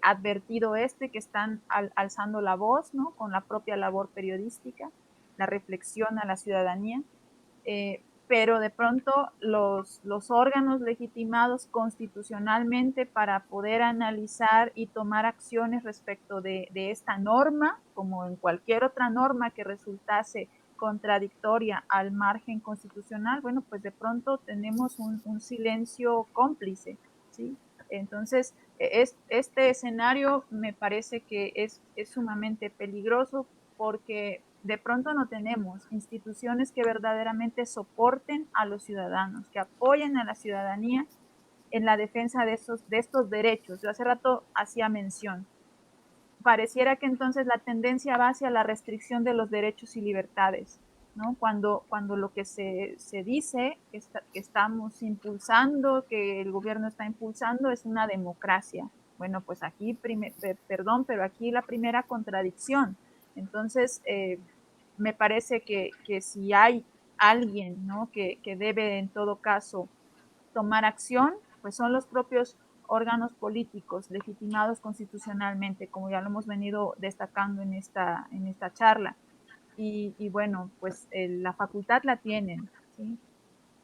advertido que están alzando la voz, ¿no? Con la propia labor periodística, la reflexión a la ciudadanía. Pero de pronto los órganos legitimados constitucionalmente para poder analizar y tomar acciones respecto de esta norma, como en cualquier otra norma que resultase contradictoria al margen constitucional, bueno, pues de pronto tenemos un silencio cómplice, ¿sí? Entonces, este escenario me parece que es sumamente peligroso porque de pronto no tenemos instituciones que verdaderamente soporten a los ciudadanos, que apoyen a la ciudadanía en la defensa de estos derechos. Yo hace rato hacía mención. Pareciera que entonces la tendencia va hacia la restricción de los derechos y libertades, ¿no? Cuando lo que se dice que estamos impulsando, que el gobierno está impulsando, es una democracia, Bueno, pues aquí, perdón, pero aquí la primera contradicción. Entonces, me parece que si hay alguien, ¿no?, que debe en todo caso tomar acción, pues son los propios órganos políticos legitimados constitucionalmente, como ya lo hemos venido destacando en esta charla. Y bueno, pues la facultad la tienen, ¿sí?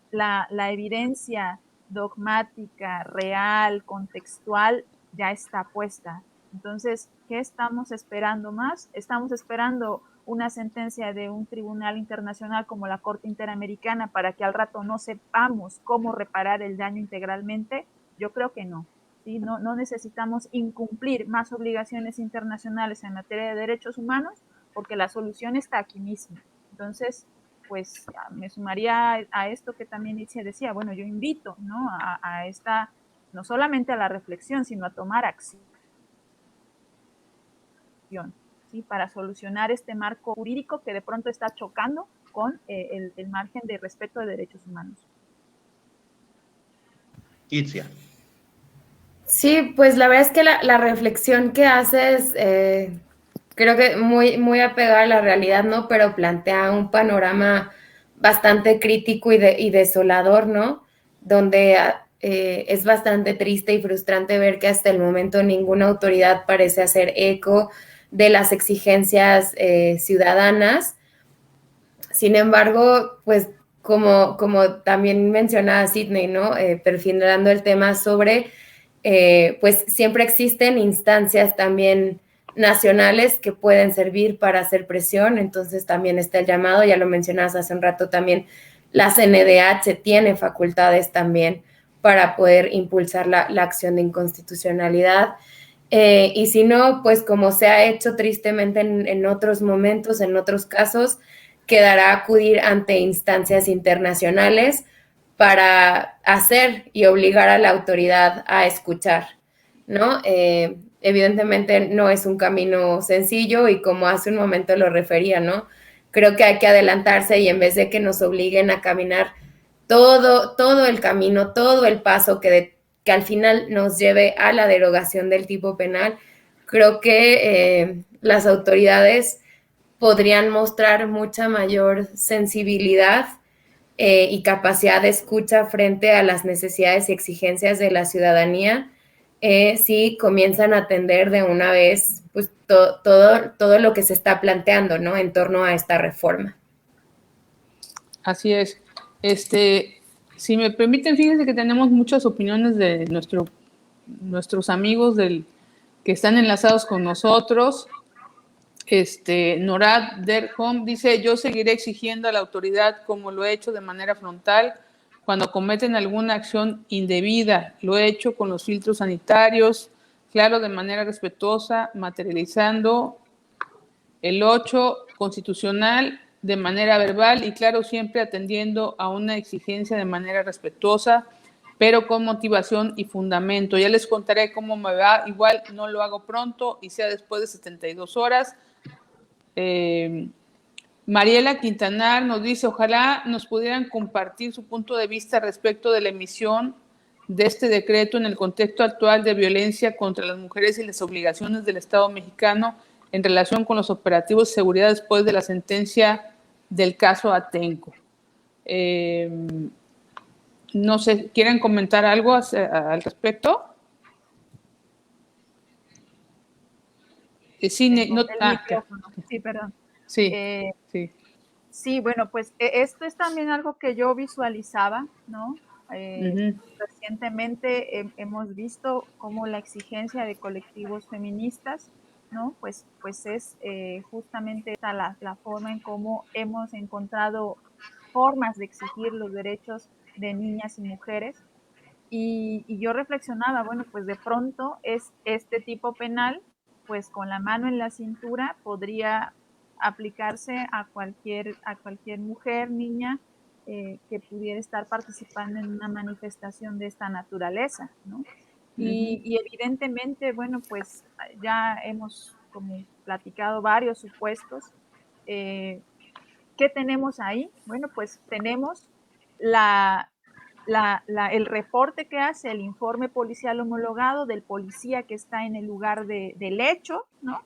La evidencia dogmática, real, contextual, ya está puesta. Entonces, ¿qué estamos esperando más? Estamos esperando una sentencia de un tribunal internacional como la Corte Interamericana para que al rato no sepamos cómo reparar el daño integralmente. Yo creo que no. ¿Sí? No necesitamos incumplir más obligaciones internacionales en materia de derechos humanos porque la solución está aquí mismo. Entonces, pues me sumaría a esto que también Itzia decía, bueno, yo invito, ¿no?, a esta, no solamente a la reflexión, sino a tomar acción, ¿sí?, para solucionar este marco jurídico que de pronto está chocando con el margen de respeto de derechos humanos. Itzia. Sí, pues la verdad es que la reflexión que haces, creo que muy apegada a la realidad, ¿no? Pero plantea un panorama bastante crítico y desolador, ¿no? Donde es bastante triste y frustrante ver que hasta el momento ninguna autoridad parece hacer eco de las exigencias ciudadanas. Sin embargo, pues como también mencionaba Sydney, ¿no? Perfilando el tema sobre pues siempre existen instancias también nacionales que pueden servir para hacer presión, entonces también está el llamado, ya lo mencionabas hace un rato también, la CNDH tiene facultades también para poder impulsar la acción de inconstitucionalidad, y si no, pues como se ha hecho tristemente en otros momentos, en otros casos, quedará acudir ante instancias internacionales para hacer y obligar a la autoridad a escuchar, ¿no? Evidentemente no es un camino sencillo y como hace un momento lo refería, ¿no? Creo que hay que adelantarse y en vez de que nos obliguen a caminar todo el camino, todo el paso que al final nos lleve a la derogación del tipo penal, creo que las autoridades podrían mostrar mucha mayor sensibilidad y capacidad de escucha frente a las necesidades y exigencias de la ciudadanía, si comienzan a atender de una vez pues, todo lo que se está planteando, ¿no?, en torno a esta reforma. Así es. Si me permiten, fíjense que tenemos muchas opiniones de nuestros amigos que están enlazados con nosotros. Norad Derhom dice: yo seguiré exigiendo a la autoridad, como lo he hecho de manera frontal, cuando cometen alguna acción indebida. Lo he hecho con los filtros sanitarios, claro, de manera respetuosa, materializando el 8 constitucional de manera verbal y claro, siempre atendiendo a una exigencia de manera respetuosa, pero con motivación y fundamento. Ya les contaré cómo me va. Igual no lo hago pronto y sea después de 72 horas. Mariela Quintanar nos dice: ojalá nos pudieran compartir su punto de vista respecto de la emisión de este decreto en el contexto actual de violencia contra las mujeres y las obligaciones del Estado mexicano en relación con los operativos de seguridad después de la sentencia del caso Atenco. No sé, ¿quieren comentar algo al respecto? Sí, sí, perdón. Sí, sí. Sí, bueno, pues esto es también algo que yo visualizaba, ¿no? Recientemente hemos visto cómo la exigencia de colectivos feministas, ¿no? Pues es justamente esta la forma en cómo hemos encontrado formas de exigir los derechos de niñas y mujeres. Y yo reflexionaba, bueno, pues de pronto es este tipo penal, pues con la mano en la cintura podría aplicarse a cualquier mujer, niña, que pudiera estar participando en una manifestación de esta naturaleza, ¿no? Y evidentemente, bueno, pues ya hemos como platicado varios supuestos. ¿Qué tenemos ahí? Bueno, pues tenemos la el reporte que hace el informe policial homologado del policía que está en el lugar del hecho, ¿no?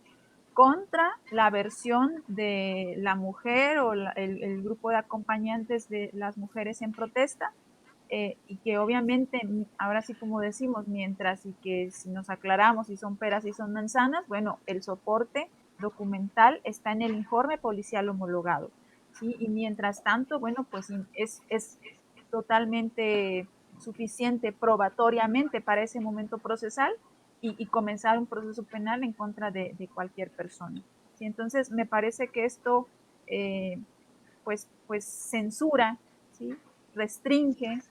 Contra la versión de la mujer o el grupo de acompañantes de las mujeres en protesta, y que obviamente, ahora sí como decimos, mientras y que si nos aclaramos si son peras y son manzanas, bueno, el soporte documental está en el informe policial homologado, ¿sí? Y mientras tanto, bueno, pues es totalmente suficiente probatoriamente para ese momento procesal y comenzar un proceso penal en contra de cualquier persona. ¿Sí? Entonces, me parece que esto pues censura, ¿sí? Restringe,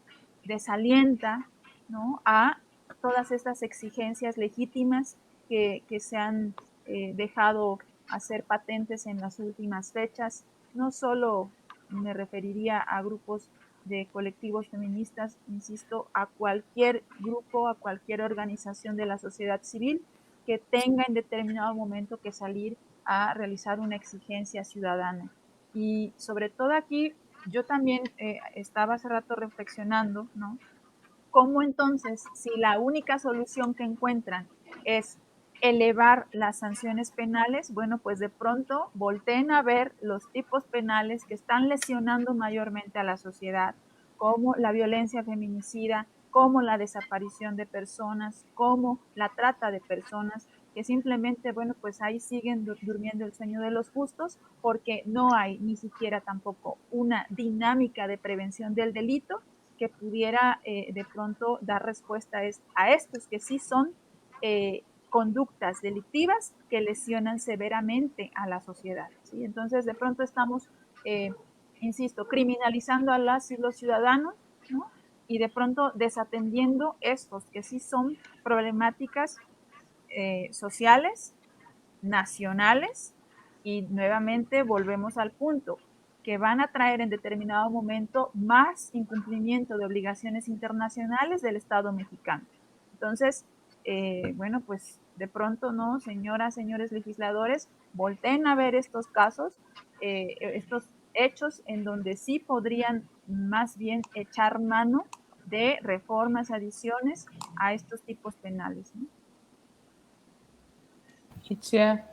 desalienta, ¿no? A todas estas exigencias legítimas que se han dejado hacer patentes en las últimas fechas. No solo me referiría a grupos de colectivos feministas, insisto, a cualquier grupo, a cualquier organización de la sociedad civil que tenga en determinado momento que salir a realizar una exigencia ciudadana. Y sobre todo aquí, yo también estaba hace rato reflexionando, ¿no? ¿Cómo entonces, si la única solución que encuentran es elevar las sanciones penales, bueno, pues de pronto volteen a ver los tipos penales que están lesionando mayormente a la sociedad, como la violencia feminicida, como la desaparición de personas, como la trata de personas, que simplemente, bueno, pues ahí siguen durmiendo el sueño de los justos, porque no hay ni siquiera tampoco una dinámica de prevención del delito que pudiera de pronto dar respuesta a estos que sí son conductas delictivas que lesionan severamente a la sociedad, ¿sí? Entonces, de pronto estamos, insisto, criminalizando a las y los ciudadanos, ¿no? Y de pronto desatendiendo estos que sí son problemáticas sociales, nacionales, y nuevamente volvemos al punto, que van a traer en determinado momento más incumplimiento de obligaciones internacionales del Estado mexicano. Entonces, bueno, pues de pronto, ¿no? Señoras, señores legisladores, volteen a ver estos casos, estos hechos en donde sí podrían más bien echar mano de reformas, adiciones a estos tipos penales, ¿no? Itzia.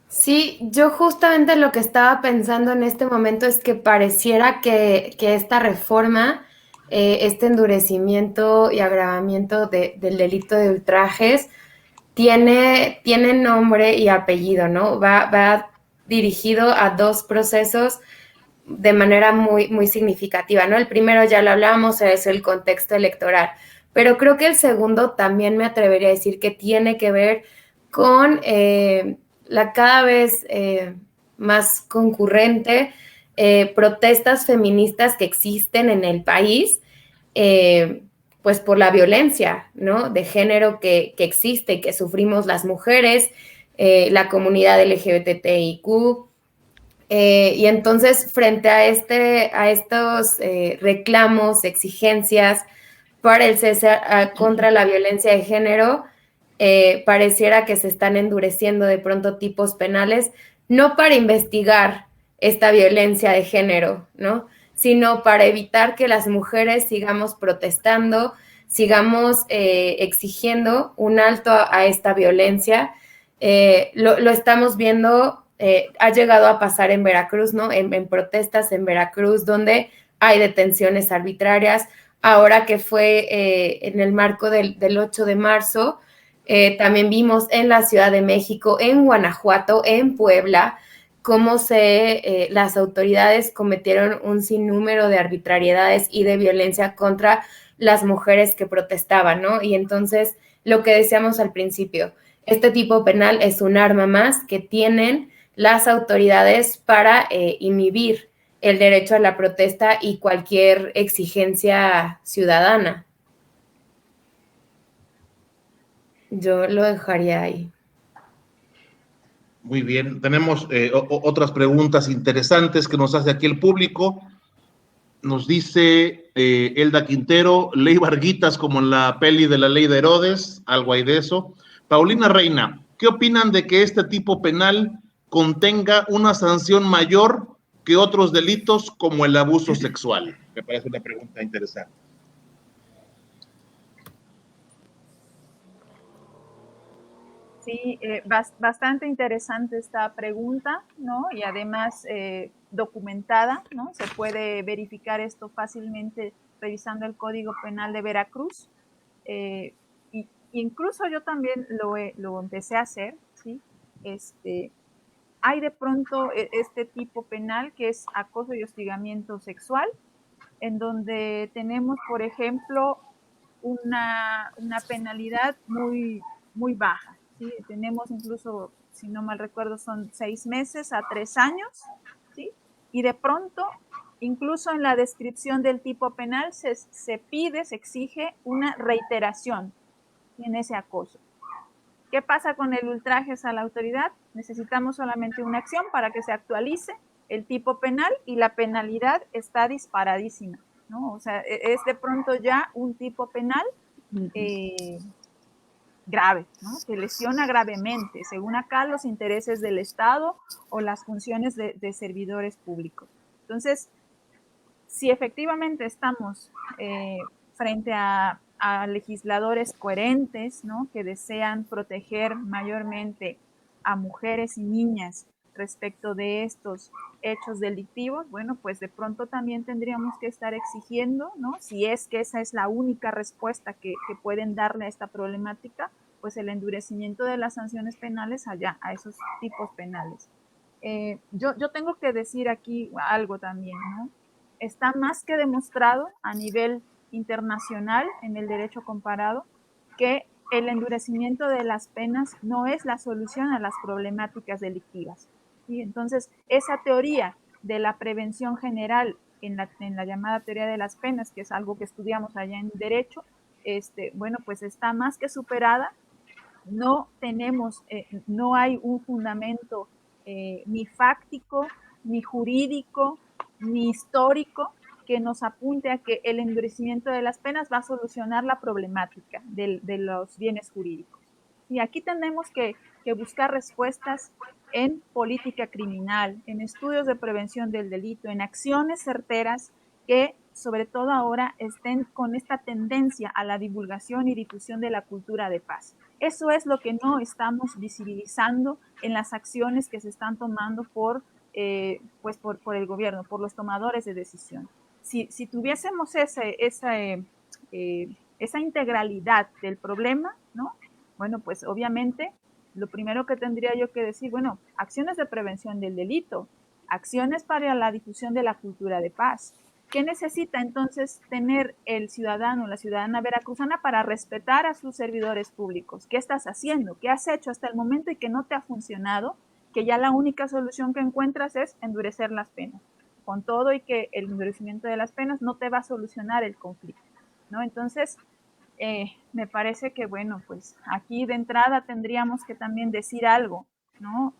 Sí, yo justamente lo que estaba pensando en este momento es que pareciera que esta reforma, este endurecimiento y agravamiento del delito de ultrajes, tiene nombre y apellido, ¿no? Va dirigido a dos procesos de manera muy, muy significativa, ¿no? El primero ya lo hablamos, es el contexto electoral, pero creo que el segundo también me atrevería a decir que tiene que ver con la cada vez más concurrente protestas feministas que existen en el país, pues por la violencia, ¿no? De género que existe y que sufrimos las mujeres, la comunidad LGBTIQ. Y entonces, frente a estos reclamos, exigencias para el cese contra la violencia de género, pareciera que se están endureciendo de pronto tipos penales, no para investigar esta violencia de género, ¿no? Sino para evitar que las mujeres sigamos protestando, sigamos exigiendo un alto a esta violencia. Lo estamos viendo. Ha llegado a pasar en Veracruz, ¿no? En protestas en Veracruz, donde hay detenciones arbitrarias. Ahora que fue en el marco del 8 de marzo, también vimos en la Ciudad de México, en Guanajuato, en Puebla, cómo las autoridades cometieron un sinnúmero de arbitrariedades y de violencia contra las mujeres que protestaban, ¿no? Y entonces, lo que decíamos al principio, este tipo penal es un arma más que tienen las autoridades para inhibir el derecho a la protesta y cualquier exigencia ciudadana. Yo lo dejaría ahí. Muy bien, tenemos otras preguntas interesantes que nos hace aquí el público. Nos dice Elda Quintero, ley Varguitas como en la peli de la ley de Herodes, algo hay de eso. Paulina Reina, ¿qué opinan de que este tipo penal contenga una sanción mayor que otros delitos como el abuso sexual? Me parece una pregunta interesante. Sí, bastante interesante esta pregunta, ¿no? Y además documentada, ¿no? Se puede verificar esto fácilmente revisando el Código Penal de Veracruz. Y incluso yo también lo empecé a hacer, ¿sí? Hay de pronto este tipo penal que es acoso y hostigamiento sexual, en donde tenemos, por ejemplo, una penalidad muy baja, ¿sí? Tenemos incluso, si no mal recuerdo, son 6 meses a 3 años, ¿sí? Y de pronto, incluso en la descripción del tipo penal se exige una reiteración en ese acoso. ¿Qué pasa con el ultraje a la autoridad? Necesitamos solamente una acción para que se actualice el tipo penal y la penalidad está disparadísima, ¿no? O sea, es de pronto ya un tipo penal grave, ¿no? Que lesiona gravemente, según acá, los intereses del Estado o las funciones de servidores públicos. Entonces, si efectivamente estamos frente a legisladores coherentes, ¿no? Que desean proteger mayormente a mujeres y niñas respecto de estos hechos delictivos, bueno, pues de pronto también tendríamos que estar exigiendo, ¿no? Si es que esa es la única respuesta que pueden darle a esta problemática, pues el endurecimiento de las sanciones penales allá, a esos tipos penales. Yo tengo que decir aquí algo también, ¿no? Está más que demostrado a nivel internacional en el derecho comparado que el endurecimiento de las penas no es la solución a las problemáticas delictivas, ¿sí? Entonces, esa teoría de la prevención general en la llamada teoría de las penas, que es algo que estudiamos allá en derecho, bueno, pues está más que superada. No tenemos, no hay un fundamento ni fáctico, ni jurídico, ni histórico que nos apunte a que el endurecimiento de las penas va a solucionar la problemática de los bienes jurídicos. Y aquí tenemos que buscar respuestas en política criminal, en estudios de prevención del delito, en acciones certeras que sobre todo ahora estén con esta tendencia a la divulgación y difusión de la cultura de paz. Eso es lo que no estamos visibilizando en las acciones que se están tomando por el gobierno, por los tomadores de decisión. Si tuviésemos esa integralidad del problema, ¿no? Bueno, pues obviamente lo primero que tendría yo que decir, bueno, acciones de prevención del delito, acciones para la difusión de la cultura de paz. ¿Qué necesita entonces tener el ciudadano o la ciudadana veracruzana para respetar a sus servidores públicos? ¿Qué estás haciendo? ¿Qué has hecho hasta el momento y que no te ha funcionado? Que ya la única solución que encuentras es endurecer las penas. Con todo y que el endurecimiento de las penas no te va a solucionar el conflicto, ¿no? Entonces, me parece que, bueno, pues aquí de entrada tendríamos que también decir algo, ¿no?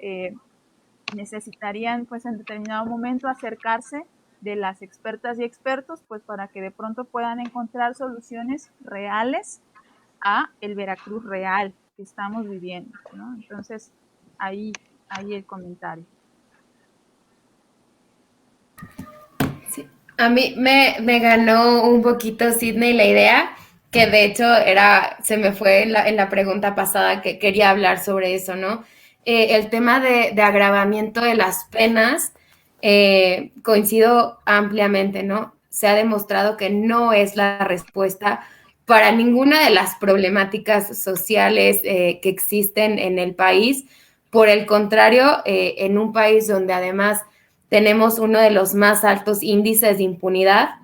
Necesitarían, pues, en determinado momento acercarse de las expertas y expertos, pues, para que de pronto puedan encontrar soluciones reales a el Veracruz real que estamos viviendo, ¿no? Entonces, ahí el comentario. Sí. A mí me ganó un poquito, Sidney, la idea, que de hecho se me fue en la pregunta pasada que quería hablar sobre eso, ¿no? El tema de agravamiento de las penas, coincido ampliamente, ¿no? Se ha demostrado que no es la respuesta para ninguna de las problemáticas sociales que existen en el país. Por el contrario, en un país donde además tenemos uno de los más altos índices de impunidad,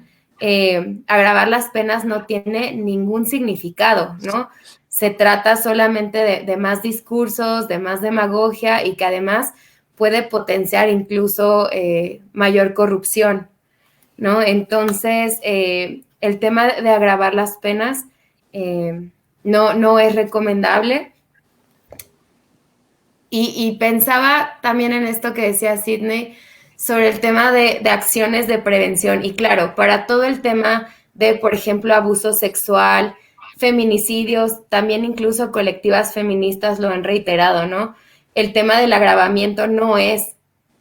agravar las penas no tiene ningún significado, ¿no? Se trata solamente de más discursos, de más demagogia y que además puede potenciar incluso mayor corrupción, ¿no? Entonces, el tema de agravar las penas no es recomendable. Y pensaba también en esto que decía Sidney sobre el tema de acciones de prevención. Y claro, para todo el tema de, por ejemplo, abuso sexual, feminicidios, también incluso colectivas feministas lo han reiterado, ¿no? El tema del agravamiento no es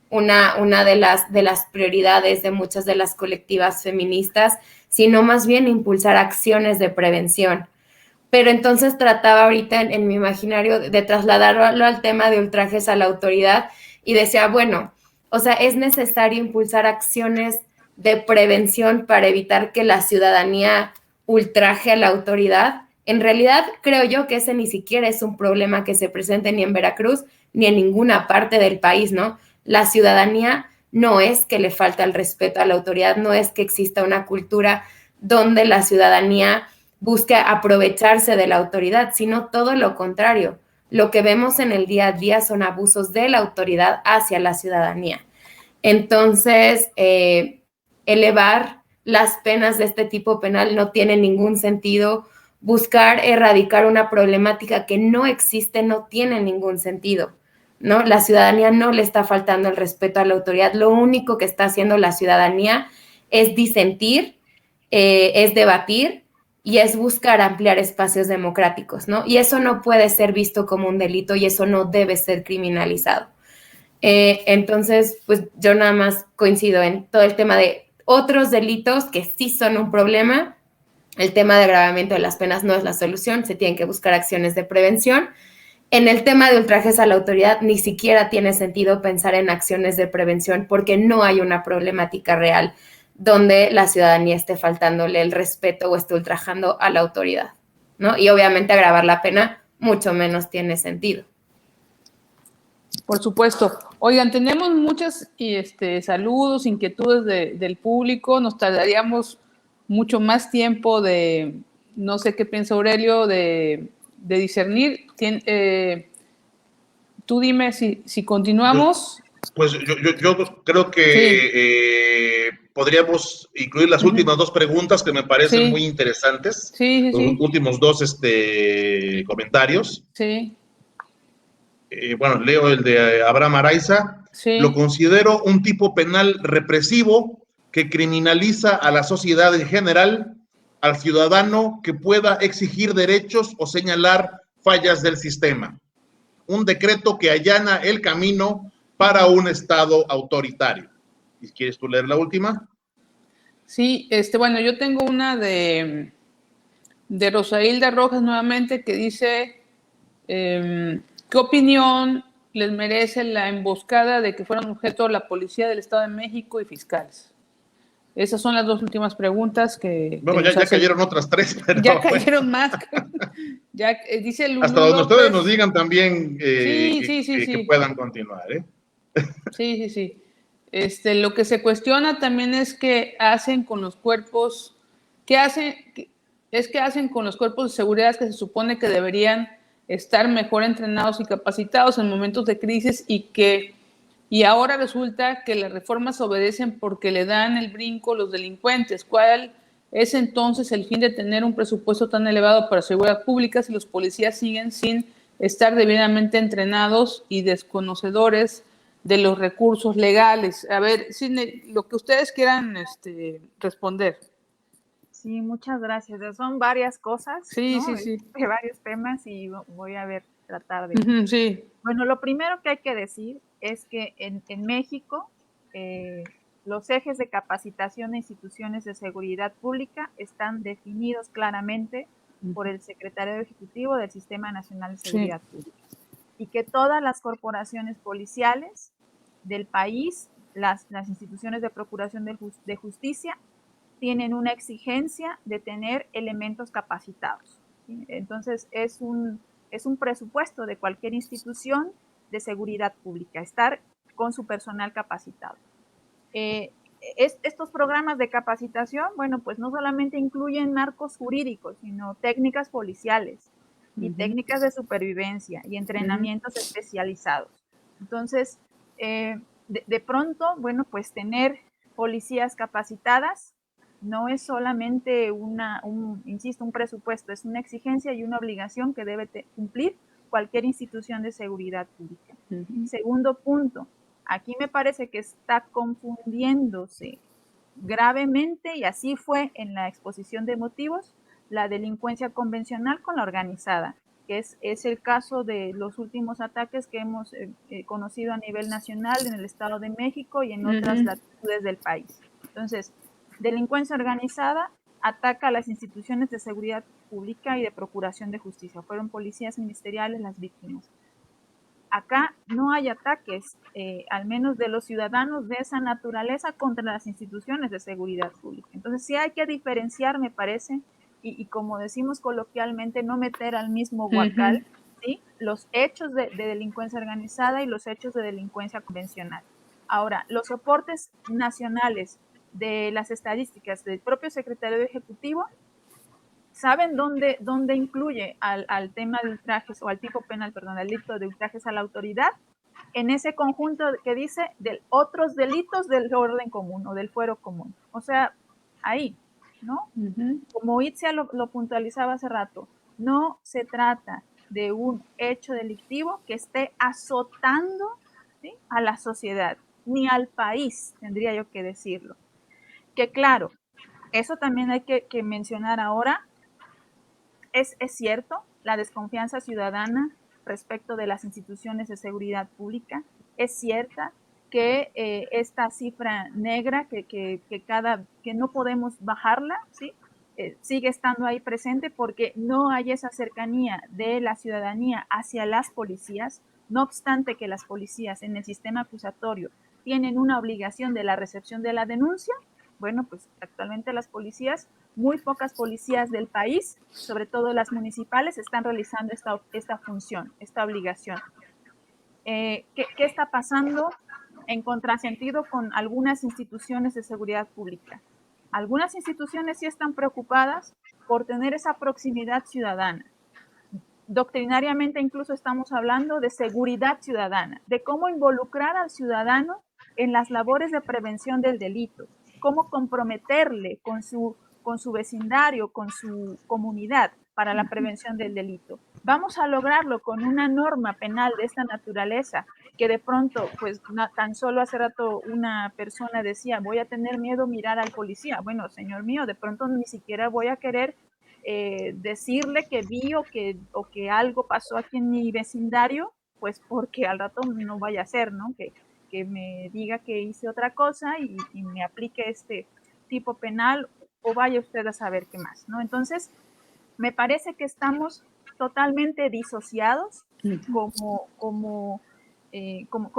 una de las prioridades de muchas de las colectivas feministas, sino más bien impulsar acciones de prevención. pero entonces trataba ahorita en mi imaginario de trasladarlo al tema de ultrajes a la autoridad y decía, bueno, o sea, es necesario impulsar acciones de prevención para evitar que la ciudadanía ultraje a la autoridad. En realidad, creo yo que ese ni siquiera es un problema que se presente ni en Veracruz ni en ninguna parte del país, ¿no? La ciudadanía no es que le falta el respeto a la autoridad, no es que exista una cultura donde la ciudadanía busque aprovecharse de la autoridad, sino todo lo contrario. Lo que vemos en el día a día son abusos de la autoridad hacia la ciudadanía. Entonces, elevar las penas de este tipo penal no tiene ningún sentido. Buscar erradicar una problemática que no existe no tiene ningún sentido, ¿no? La ciudadanía no le está faltando el respeto a la autoridad. Lo único que está haciendo la ciudadanía es disentir, es debatir y es buscar ampliar espacios democráticos, ¿no? Y eso no puede ser visto como un delito y eso no debe ser criminalizado. Entonces, pues yo nada más coincido en todo el tema de otros delitos que sí son un problema. El tema de agravamiento de las penas no es la solución, se tienen que buscar acciones de prevención. En el tema de ultrajes a la autoridad, ni siquiera tiene sentido pensar en acciones de prevención porque no hay una problemática real donde la ciudadanía esté faltándole el respeto o esté ultrajando a la autoridad, ¿no? Y obviamente agravar la pena mucho menos tiene sentido. Por supuesto. Oigan, tenemos muchas saludos, inquietudes del público. Nos tardaríamos mucho más tiempo no sé qué piensa Aurelio, de discernir. Tú dime si continuamos. Pues yo creo que podríamos incluir las últimas dos preguntas que me parecen muy interesantes. Los últimos dos comentarios. Sí. Bueno, leo el de Abraham Araiza. Lo considero un tipo penal represivo que criminaliza a la sociedad en general, al ciudadano que pueda exigir derechos o señalar fallas del sistema. Un decreto que allana el camino para un Estado autoritario. ¿Quieres tú leer la última? Sí, bueno, yo tengo una de Rosailda Rojas nuevamente que dice, ¿qué opinión les merece la emboscada de que fueron objeto la Policía del Estado de México y fiscales? Esas son las dos últimas preguntas que... Bueno, ya cayeron otras tres. Pero ya cayeron más. Ya, dice Lulú hasta donde López, ustedes nos digan también sí. que puedan continuar. Sí. Lo que se cuestiona también es qué hacen con los cuerpos, qué hacen con los cuerpos de seguridad que se supone que deberían estar mejor entrenados y capacitados en momentos de crisis y ahora resulta que las reformas obedecen porque le dan el brinco los delincuentes. ¿Cuál es entonces el fin de tener un presupuesto tan elevado para seguridad pública si los policías siguen sin estar debidamente entrenados y desconocedores de los recursos legales? A ver, Sidney, lo que ustedes quieran responder. Sí, muchas gracias. Son varias cosas, sí, ¿no? Sí. De varios temas y voy a tratar de... Sí. Bueno, lo primero que hay que decir es que en México los ejes de capacitación de instituciones de seguridad pública están definidos claramente por el Secretario Ejecutivo del Sistema Nacional de Seguridad Pública. Y que todas las corporaciones policiales del país, las instituciones de procuración de justicia, tienen una exigencia de tener elementos capacitados. ¿Sí? Entonces, es un presupuesto de cualquier institución de seguridad pública, estar con su personal capacitado. Estos programas de capacitación, bueno, pues no solamente incluyen marcos jurídicos, sino técnicas policiales y técnicas de supervivencia y entrenamientos especializados. Entonces, de pronto, bueno, pues tener policías capacitadas no es solamente insisto, un presupuesto, es una exigencia y una obligación que debe cumplir cualquier institución de seguridad pública. Segundo punto, aquí me parece que está confundiéndose gravemente, y así fue en la exposición de motivos, la delincuencia convencional con la organizada, que es el caso de los últimos ataques que hemos conocido a nivel nacional en el Estado de México y en otras latitudes del país. Entonces, delincuencia organizada ataca a las instituciones de seguridad Pública y de Procuración de Justicia. Fueron policías ministeriales las víctimas. Acá no hay ataques, al menos de los ciudadanos de esa naturaleza, contra las instituciones de seguridad pública. Entonces sí hay que diferenciar, me parece, y como decimos coloquialmente, no meter al mismo huacal, ¿sí?, los hechos de delincuencia organizada y los hechos de delincuencia convencional. Ahora, los soportes nacionales de las estadísticas del propio secretario ejecutivo, ¿saben dónde incluye al tema de ultrajes o al tipo penal, perdón, al delito de ultrajes a la autoridad? En ese conjunto que dice de otros delitos del orden común o del fuero común. O sea, ahí, ¿no? Como Itzia lo puntualizaba hace rato, no se trata de un hecho delictivo que esté azotando, ¿sí?, a la sociedad, ni al país, tendría yo que decirlo. Que claro, eso también hay que mencionar ahora. Es cierto, la desconfianza ciudadana respecto de las instituciones de seguridad pública es cierta, que esta cifra negra que no podemos bajarla, ¿sí?, sigue estando ahí presente porque no hay esa cercanía de la ciudadanía hacia las policías, no obstante que las policías en el sistema acusatorio tienen una obligación de la recepción de la denuncia. Bueno, pues actualmente las policías, muy pocas policías del país, sobre todo las municipales, están realizando esta función, esta obligación. ¿Qué está pasando en contrasentido con algunas instituciones de seguridad pública? Algunas instituciones sí están preocupadas por tener esa proximidad ciudadana. Doctrinariamente incluso estamos hablando de seguridad ciudadana, de cómo involucrar al ciudadano en las labores de prevención del delito, cómo comprometerle con su vecindario, con su comunidad para la prevención del delito. Vamos a lograrlo con una norma penal de esta naturaleza, que de pronto, pues tan solo hace rato una persona decía, voy a tener miedo mirar al policía. Bueno, señor mío, de pronto ni siquiera voy a querer decirle que vi o que algo pasó aquí en mi vecindario, pues porque al rato no vaya a ser, ¿no?, que me diga que hice otra cosa y me aplique este tipo penal, o vaya usted a saber qué más, ¿no? Entonces, me parece que estamos totalmente disociados con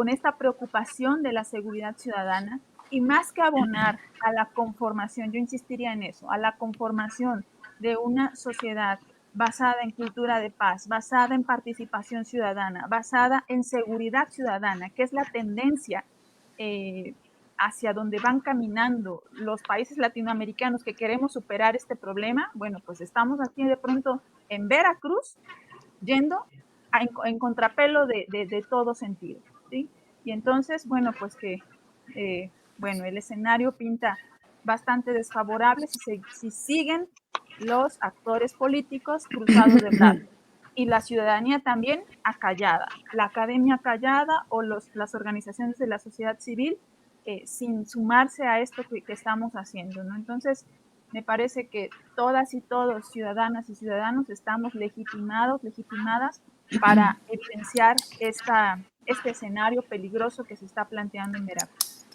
esta preocupación de la seguridad ciudadana, y más que abonar a la conformación, yo insistiría en eso, a la conformación de una sociedad basada en cultura de paz, basada en participación ciudadana, basada en seguridad ciudadana, que es la tendencia hacia donde van caminando los países latinoamericanos que queremos superar este problema. Bueno, pues estamos aquí de pronto en Veracruz, yendo en contrapelo de todo sentido, ¿sí? Y entonces, bueno, pues el escenario pinta bastante desfavorable si siguen los actores políticos cruzados de brazos, y la ciudadanía también acallada, la academia callada, o las organizaciones de la sociedad civil sin sumarse a esto que estamos haciendo, ¿no? Entonces, me parece que todas y todos, ciudadanas y ciudadanos, estamos legitimadas para evidenciar este escenario peligroso que se está planteando en Veracruz.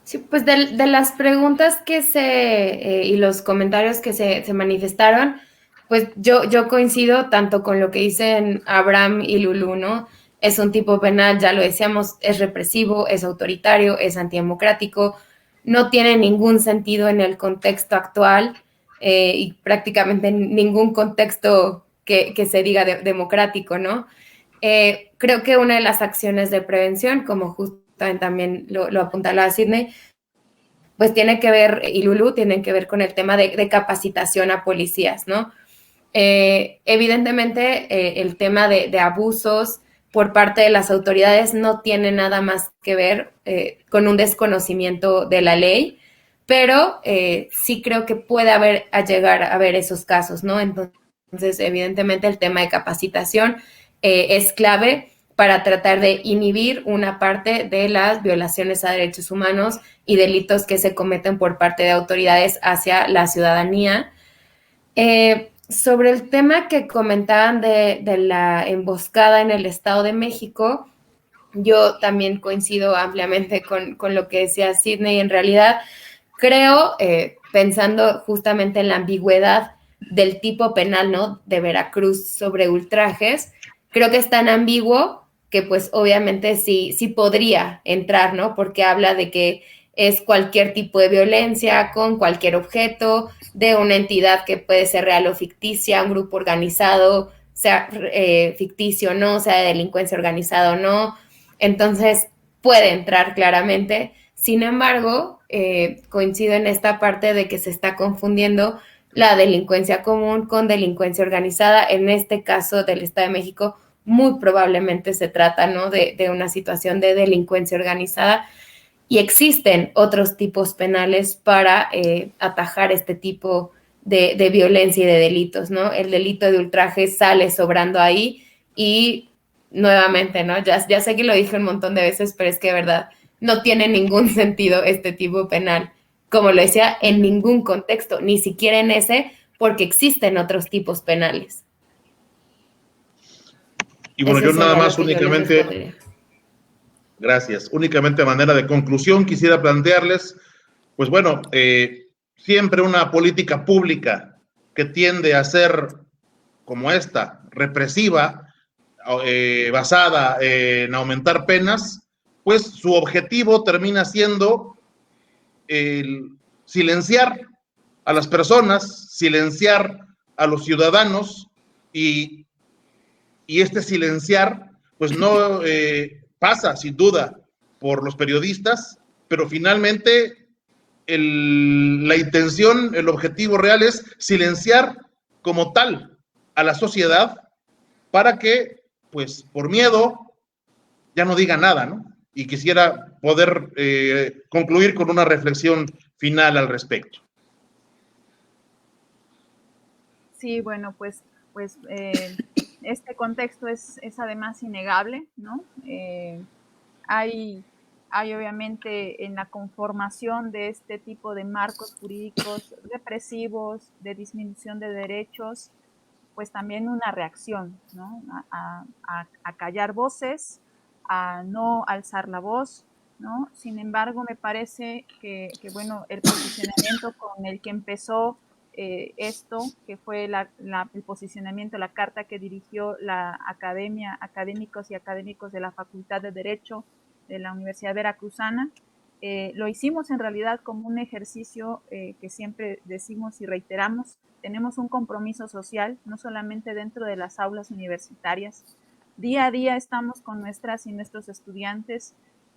Sí, pues de las preguntas y los comentarios que se manifestaron, pues yo coincido tanto con lo que dicen Abraham y Lulú, ¿no? Es un tipo penal, ya lo decíamos, es represivo, es autoritario, es antidemocrático, no tiene ningún sentido en el contexto actual y prácticamente ningún contexto que se diga democrático, ¿no? Creo que una de las acciones de prevención, como justamente también lo apuntaba Sidney, pues tiene que ver, y Lulú, tienen que ver con el tema de capacitación a policías, ¿no? Evidentemente, el tema de abusos por parte de las autoridades no tiene nada más que ver con un desconocimiento de la ley, pero sí creo que puede llegar a haber esos casos, ¿no? Entonces, evidentemente, el tema de capacitación es clave para tratar de inhibir una parte de las violaciones a derechos humanos y delitos que se cometen por parte de autoridades hacia la ciudadanía. Sobre el tema que comentaban de la emboscada en el Estado de México, yo también coincido ampliamente con lo que decía Sidney. En realidad, creo, pensando justamente en la ambigüedad del tipo penal, ¿no?, de Veracruz sobre ultrajes, creo que es tan ambiguo que pues obviamente sí podría entrar, ¿no? Porque habla de que es cualquier tipo de violencia con cualquier objeto de una entidad que puede ser real o ficticia, un grupo organizado, sea ficticio o no, sea de delincuencia organizada o no. Entonces puede entrar claramente. Sin embargo, coincido en esta parte de que se está confundiendo la delincuencia común con delincuencia organizada. En este caso del Estado de México, muy probablemente se trata, ¿no?, de una situación de delincuencia organizada, y existen otros tipos penales para atajar este tipo de violencia y de delitos, ¿no? El delito de ultraje sale sobrando ahí y nuevamente, ¿no? Ya sé que lo dije un montón de veces, pero es que de verdad no tiene ningún sentido este tipo penal, como lo decía, en ningún contexto, ni siquiera en ese, porque existen otros tipos penales. Y bueno, Eso yo nada sería más lo que yo les únicamente, respondería. gracias, únicamente a manera de conclusión quisiera plantearles, pues bueno, siempre una política pública que tiende a ser como esta, represiva, basada en aumentar penas, pues su objetivo termina siendo el silenciar a las personas, silenciar a los ciudadanos, y este silenciar pues no pasa sin duda por los periodistas, pero finalmente la intención, el objetivo real es silenciar como tal a la sociedad para que, pues, por miedo, ya no diga nada, ¿no? Y quisiera poder concluir con una reflexión final al respecto. Sí, bueno, pues este contexto es además innegable, ¿no? Hay obviamente en la conformación de este tipo de marcos jurídicos represivos, de disminución de derechos, pues también una reacción, ¿no? A callar voces, a no alzar la voz, ¿no? Sin embargo, me parece que bueno, el posicionamiento con el que empezó esto, que fue el posicionamiento, la carta que dirigió la academia, académicos y académicos de la Facultad de Derecho de la Universidad Veracruzana, lo hicimos en realidad como un ejercicio que siempre decimos y reiteramos. Tenemos un compromiso social, no solamente dentro de las aulas universitarias. Día a día estamos con nuestras y nuestros estudiantes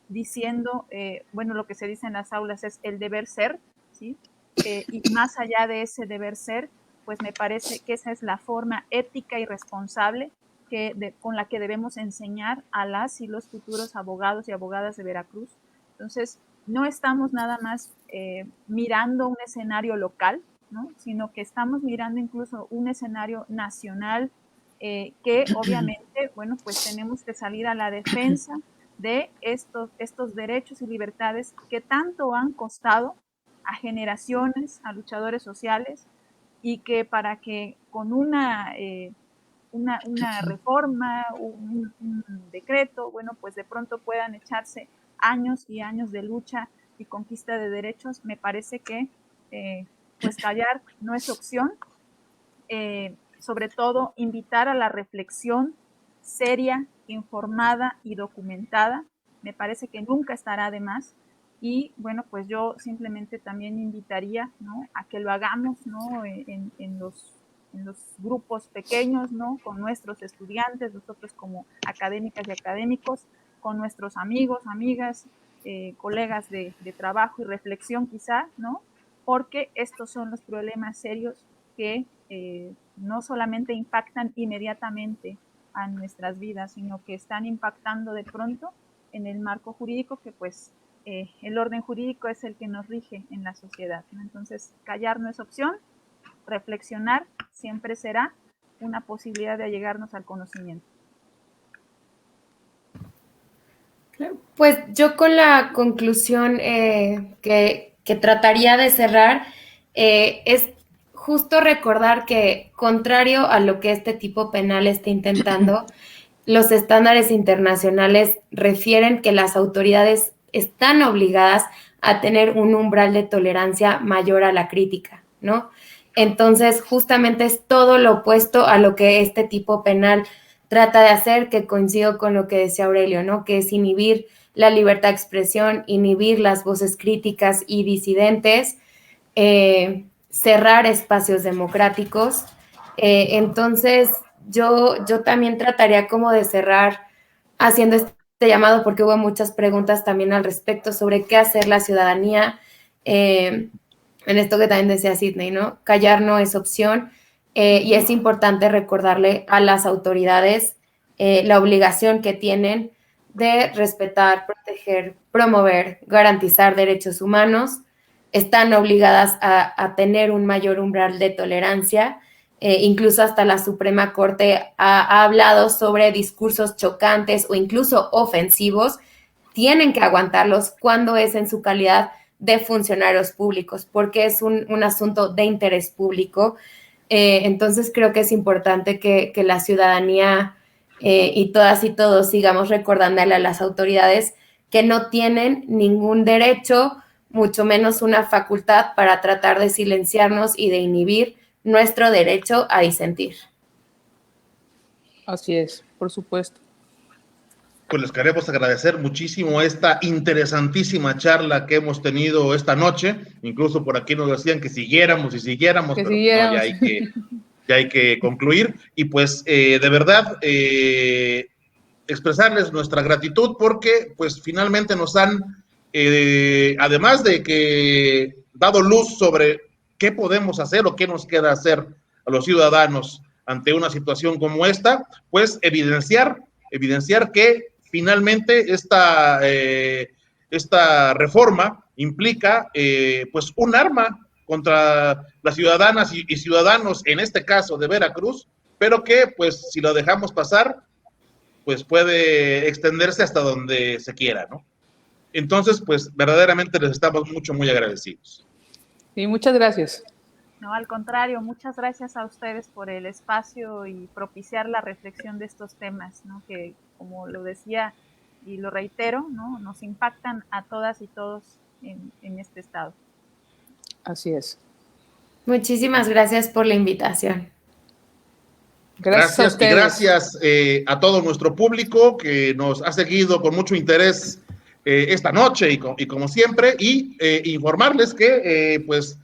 diciendo, bueno, lo que se dice en las aulas es el deber ser, ¿sí? Y más allá de ese deber ser, pues me parece que esa es la forma ética y responsable con la que debemos enseñar a las y los futuros abogados y abogadas de Veracruz. Entonces, no estamos nada más mirando un escenario local, ¿no?, sino que estamos mirando incluso un escenario nacional que obviamente, bueno, pues tenemos que salir a la defensa de estos derechos y libertades que tanto han costado a generaciones, a luchadores sociales, y que para que con una reforma, un decreto, bueno, pues de pronto puedan echarse años y años de lucha y conquista de derechos, me parece que pues callar no es opción. Sobre todo invitar a la reflexión seria, informada y documentada, me parece que nunca estará de más. Y bueno, pues yo simplemente también invitaría, ¿no?, a que lo hagamos, ¿no?, en los grupos pequeños, ¿no?, con nuestros estudiantes, nosotros como académicas y académicos, con nuestros amigos, amigas, colegas de trabajo y reflexión quizá, ¿no?, porque estos son los problemas serios que no solamente impactan inmediatamente a nuestras vidas, sino que están impactando de pronto en el marco jurídico, que pues el orden jurídico es el que nos rige en la sociedad, ¿no? Entonces, callar no es opción, reflexionar siempre será una posibilidad de allegarnos al conocimiento. Pues yo con la conclusión que trataría de cerrar es justo recordar que, contrario a lo que este tipo penal está intentando, los estándares internacionales refieren que las autoridades están obligadas a tener un umbral de tolerancia mayor a la crítica, ¿no? Entonces, justamente es todo lo opuesto a lo que este tipo penal trata de hacer, que coincido con lo que decía Aurelio, ¿no? Que es inhibir la libertad de expresión, inhibir las voces críticas y disidentes, cerrar espacios democráticos. Entonces, yo también trataría como de cerrar haciendo este llamado, porque hubo muchas preguntas también al respecto sobre qué hacer la ciudadanía, en esto que también decía Sidney, ¿no? Callar no es opción, y es importante recordarle a las autoridades la obligación que tienen de respetar, proteger, promover, garantizar derechos humanos. Están obligadas a tener un mayor umbral de tolerancia. Incluso hasta la Suprema Corte ha hablado sobre discursos chocantes o incluso ofensivos. Tienen que aguantarlos cuando es en su calidad de funcionarios públicos, porque es un asunto de interés público. Entonces creo que es importante que la ciudadanía y todas y todos sigamos recordándole a las autoridades que no tienen ningún derecho, mucho menos una facultad para tratar de silenciarnos y de inhibir nuestro derecho a disentir. Así es, por supuesto. Pues les queremos agradecer muchísimo esta interesantísima charla que hemos tenido esta noche. Incluso por aquí nos decían que siguiéramos y siguiéramos, pero no, ya hay que concluir. Y pues de verdad expresarles nuestra gratitud porque pues finalmente nos han, además de que dado luz sobre qué podemos hacer o qué nos queda hacer a los ciudadanos ante una situación como esta, pues evidenciar que finalmente esta reforma implica pues un arma contra las ciudadanas y ciudadanos, en este caso de Veracruz, pero que pues si lo dejamos pasar, pues puede extenderse hasta donde se quiera, ¿no? Entonces, pues verdaderamente les estamos muy agradecidos. Sí, muchas gracias. No, al contrario, muchas gracias a ustedes por el espacio y propiciar la reflexión de estos temas, ¿no? Que, como lo decía y lo reitero, ¿no? Nos impactan a todas y todos en este estado. Así es. Muchísimas gracias por la invitación. Gracias a ustedes. Y gracias a todo nuestro público que nos ha seguido con mucho interés esta noche y como siempre, y informarles que pues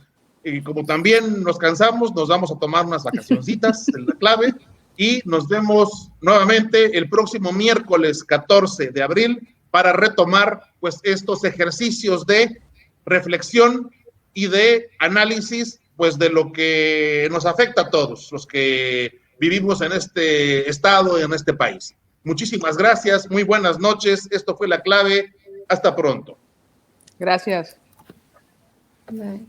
como también nos cansamos, nos vamos a tomar unas vacacioncitas en la clave y nos vemos nuevamente el próximo miércoles 14 de abril para retomar pues estos ejercicios de reflexión y de análisis pues de lo que nos afecta a todos los que vivimos en este estado y en este país. Muchísimas gracias, muy buenas noches, esto fue La Clave, hasta pronto. Gracias. Bye.